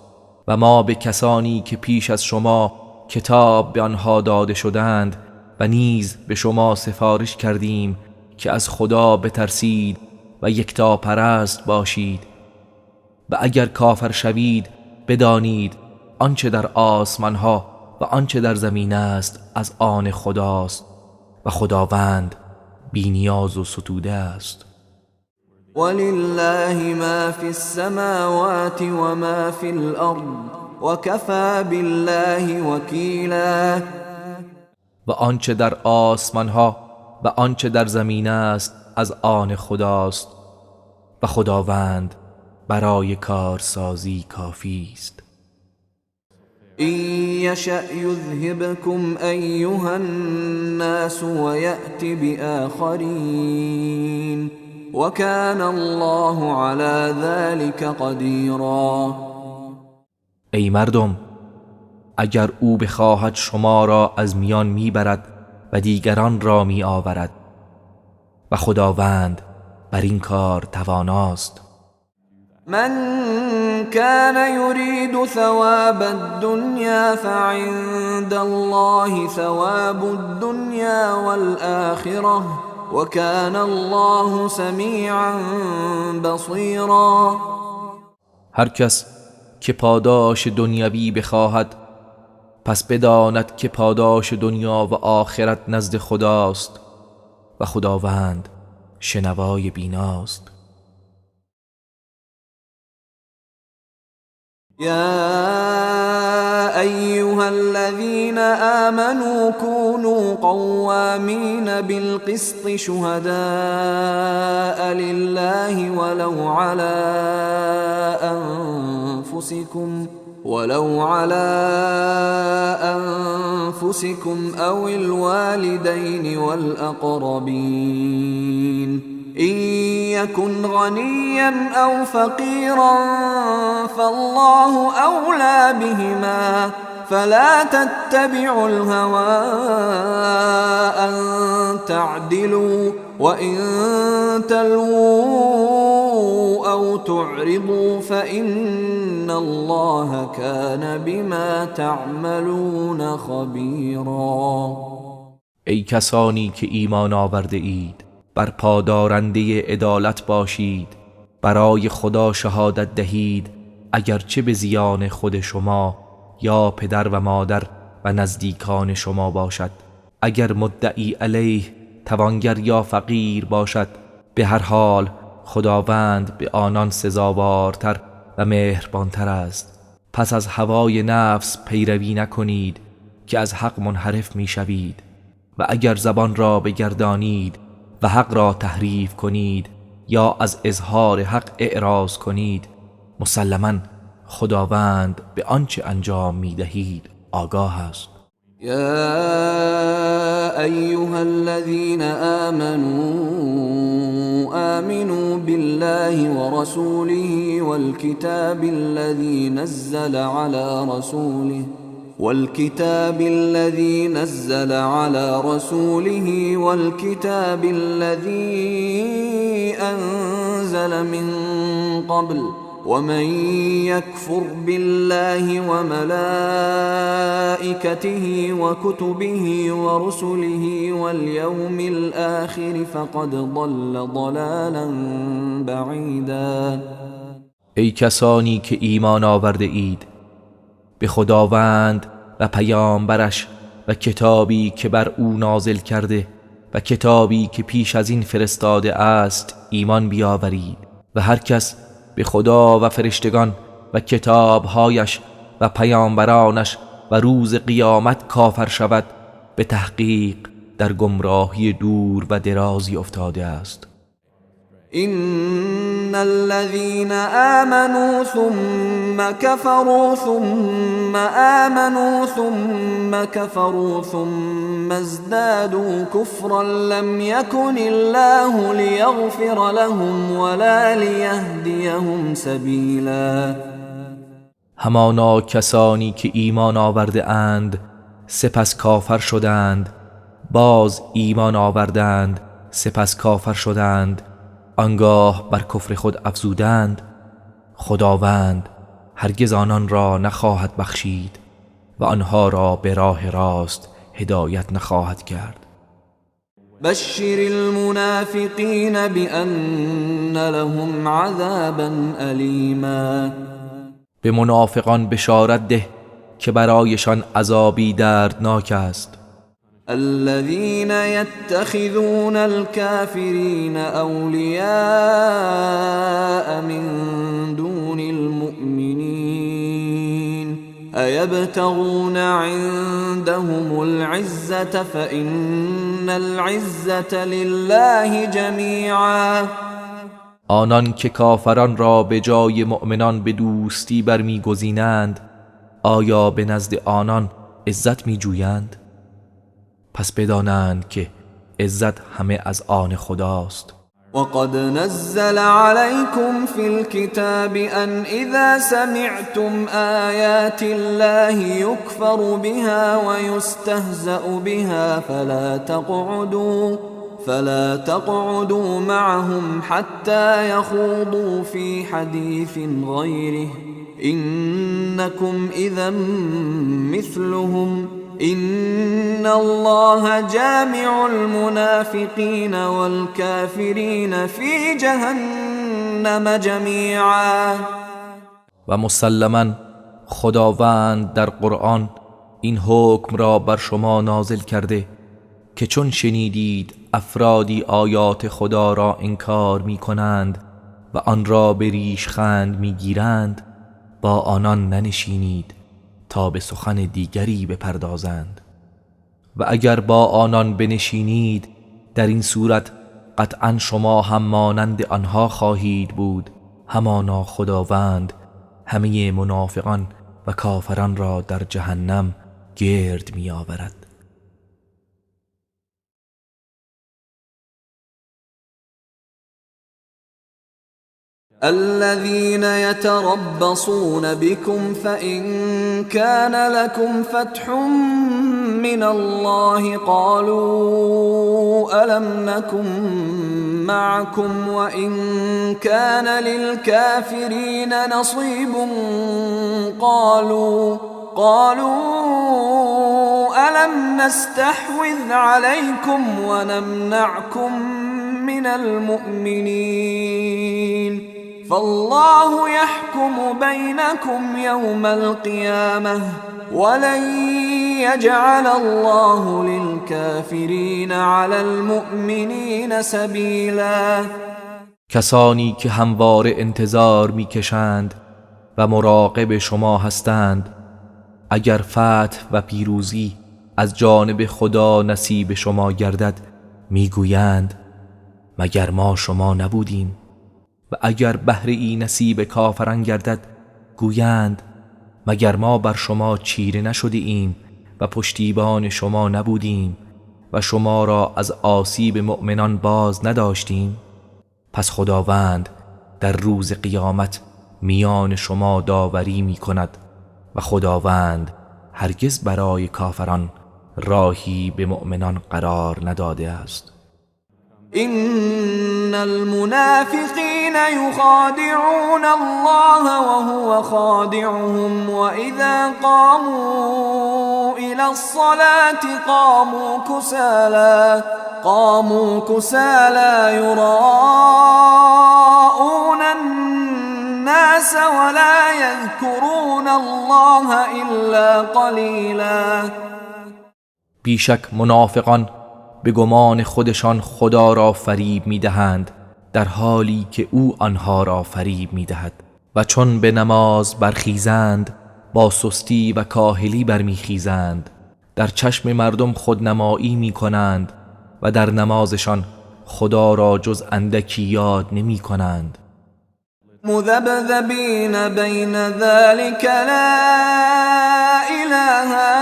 و ما به کسانی که پیش از شما کتاب به آنها داده شدند و نیز به شما سفارش کردیم که از خدا بترسید و یکتا پرست باشید. و اگر کافر شوید بدانید آنچه در آسمان ها و آنچه در زمین است از آن خداست و خداوند بی نیاز و ستوده است. وَلِلَّهِ مَا فِي السَّمَاوَاتِ وَمَا فِي الْأَرْضِ وَكَفَى بِاللَّهِ وَكِيلًا. و آنچه در آسمان ها و آنچه در زمین است از آن خداست و خداوند برای کارسازی کافی است. إِن يَشَأْ يُذْهِبْكُمْ أَيُّهَا النَّاسُ وَيَأْتِ بِآخَرِينَ وَكَانَ اللَّهُ عَلَى ذَلِكَ قَدِيرًا. ای مردم، اگر او بخواهد شما را از میان میبرد و دیگران را می آورد و خداوند بر این کار تواناست. من كان يريد ثواب الدنيا فعند الله ثواب الدنيا والآخرة وكان الله سميعا بصيرا. هر کس که پاداش دنیوی بخواهد، پس بداند که پاداش دنیا و آخرت نزد خداست و خداوند شنوای بیناست. يا أيها الذين آمنوا كونوا قوامين بالقسط شهداء لله ولو على أنفسكم ولو على أنفسكم أو الوالدين والأقربين إن يكن غنيا أو فقيرا فالله أولى بهما فلا تتبعوا الهوى أن تعدلوا وإن تلووا أو تعرضوا فإن الله كان بما تعملون خبيرا. ای کسانی که ایمان آورده اید، بر پادارنده عدالت باشید، برای خدا شهادت دهید اگرچه به زیان خود شما یا پدر و مادر و نزدیکان شما باشد. اگر مدعی علیه توانگر یا فقیر باشد، به هر حال خداوند به آنان سزاوارتر و مهربانتر است. پس از هوای نفس پیروی نکنید که از حق منحرف می شوید و اگر زبان را بگردانید و حق را تحریف کنید یا از اظهار حق اعراض کنید، مسلماً خداوند به آنچه انجام می دهید آگاه است. يا أيها الذين آمنوا بالله ورسوله والكتاب الذي نزل على رسوله والكتاب الذي أنزل من قبل ومن يكفر بالله وملائكته وكتبه ورسله واليوم الآخر فقد ضل ضلالا بعيدا. ای کسانی که ایمان آورده اید، به خداوند و پیامبرش و کتابی که بر او نازل کرده و کتابی که پیش از این فرستاده است ایمان بیاورید و هر کس به خدا و فرشتگان و کتابهایش و پیامبرانش و روز قیامت کافر شود، به تحقیق در گمراهی دور و درازی افتاده است. إن الذين آمنوا ثم كفروا ثم آمنوا ثم كفروا ثم ازدادوا كفرا لم يكن الله ليغفر لهم ولا ليهديهم سبيلا. همانا کسانی که ایمان آورده اند سپس کافر شدند، باز ایمان آوردند سپس کافر شدند، آنگاه بر کفر خود افزودند، خداوند هرگز آنان را نخواهد بخشید و آنها را به راه راست هدایت نخواهد کرد. بشر المنافقین بأن لهم عذابا ألیما. به منافقان بشارت ده که برایشان عذابی دردناک است. الذين يتخذون الكافرين أولياء من دون المؤمنين أيبتغون عندهم العزة فإن العزة لله جميعا. آنان که کافران را به جای مؤمنان به دوستی برمیگزینند، آیا به نزد آنان عزت میجویند؟ پس بدانند که عزت همه از آن خداست. وقد نزل عليكم في الكتاب أن إذا سمعتم آيات الله يكفر بها ويستهزأ بها فلا تقعدوا معهم حتى يخوضوا في حديث غيره إنكم إذا مثلهم إن الله جامع المنافقين والكافرين في جهنم جميعا. و مسلماً خداوند در قرآن این حکم را بر شما نازل کرده که چون شنیدید افرادی آیات خدا را انکار می کنند و آن را به ریشخند می گیرند، با آنان ننشینید تا به سخن دیگری بپردازند و اگر با آنان بنشینید در این صورت قطعا شما هم مانند آنها خواهید بود. همانا خداوند همه منافقان و کافران را در جهنم گرد می آورد. الذين يتربصون بكم فإن كان لكم فتح من الله قالوا ألم نكن معكم وإن كان للكافرين نصيب قالوا ألم نستحوذ عليكم ونمنعكم من المؤمنين فالله يحكم بينكم يوم القيامة ولن يجعل الله للكافرين على المؤمنين سبيلا. کسانی که همواره انتظار میکشند و مراقب شما هستند اگر فتح و پیروزی از جانب خدا نصیب شما گردد میگویند مگر ما شما نبودیم، و اگر بهره ای نصیب کافران گردد گویند مگر ما بر شما چیره نشده ایم و پشتیبان شما نبودیم و شما را از آسیب مؤمنان باز نداشتیم. پس خداوند در روز قیامت میان شما داوری می کند و خداوند هرگز برای کافران راهی به مؤمنان قرار نداده است. إن المنافقين يخادعون الله وهو خادعهم وإذا قاموا إلى الصلاة قاموا كسالى يراءون الناس ولا يذكرون الله إلا قليلا. بیشک منافقان به گمان خودشان خدا را فریب می‌دهند در حالی که او آنها را فریب می‌دهد و چون به نماز برخیزند با سستی و کاهلی برمیخیزند، در چشم مردم خودنمایی می‌کنند و در نمازشان خدا را جز اندکی یاد نمی‌کنند. مذبذبین بین ذلك لا اله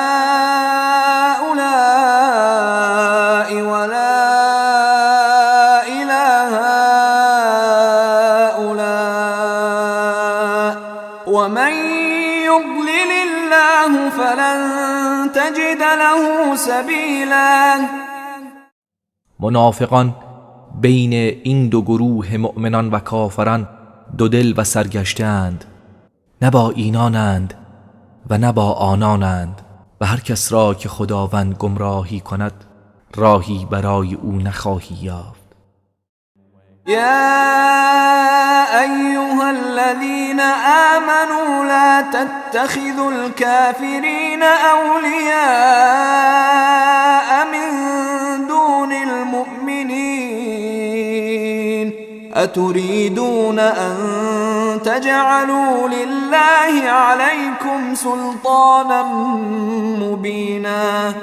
ومن يضلل الله فلن تجد له سبیلا. منافقان بین این دو گروه مؤمنان و کافران دو دل و سرگشته‌اند، نه با اینانند و نه با آنانند، و هر کس را که خداوند گمراهی کند راهی برای او نخواهی یافت. يا أيها الذين آمنوا لا تتخذوا الكافرين أولياء من دون المؤمنين أتريدون أن تجعلوا لله عليكم سلطانا مبينا.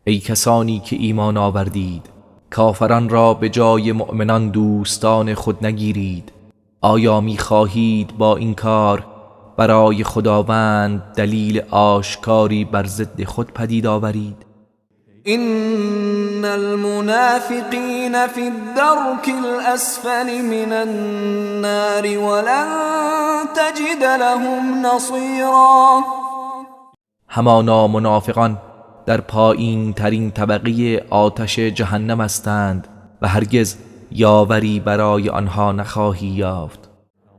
ای کسانی که ایمان آوردید، کافران را به جای مؤمنان دوستان خود نگیرید. آیا می‌خواهید با این کار برای خداوند دلیل آشکاری بر ضد خود پدید آورید؟ إن المنافقين في الدرك الأسفل من النار ولن تجد لهم نصيرا. همانا منافقان در پایین ترین طبقه آتش جهنم هستند و هرگز یاوری برای آنها نخواهی یافت.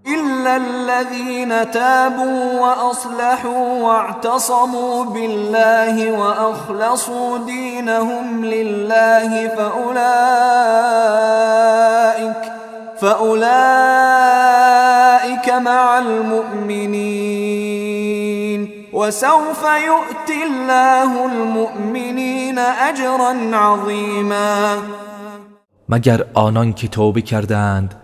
إلا الذين تابوا وأصلحوا واعتصموا بالله وأخلصوا دينهم لله فأولئك مع المؤمنين وسوف يؤتي الله المؤمنين أجرا عظيما. مگر آنان که توبه کردند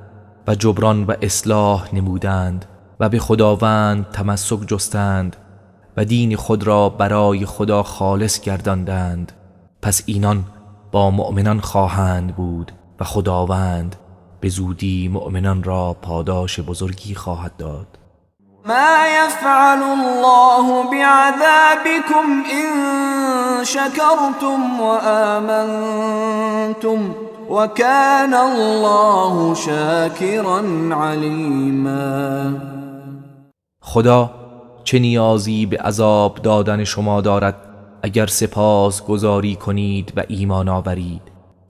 و جبران و اصلاح نمودند و به خداوند تمسک جستند و دین خود را برای خدا خالص گرداندند، پس اینان با مؤمنان خواهند بود و خداوند به زودی مؤمنان را پاداش بزرگی خواهد داد. ما يفعل الله بعذابكم إن شكرتم وآمنتم وكان الله شاکرا علیما. خدا چه نیازی به عذاب دادن شما دارد اگر سپاس گزاری کنید و ایمان آورید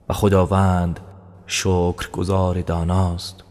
و خداوند شکرگزار داناست.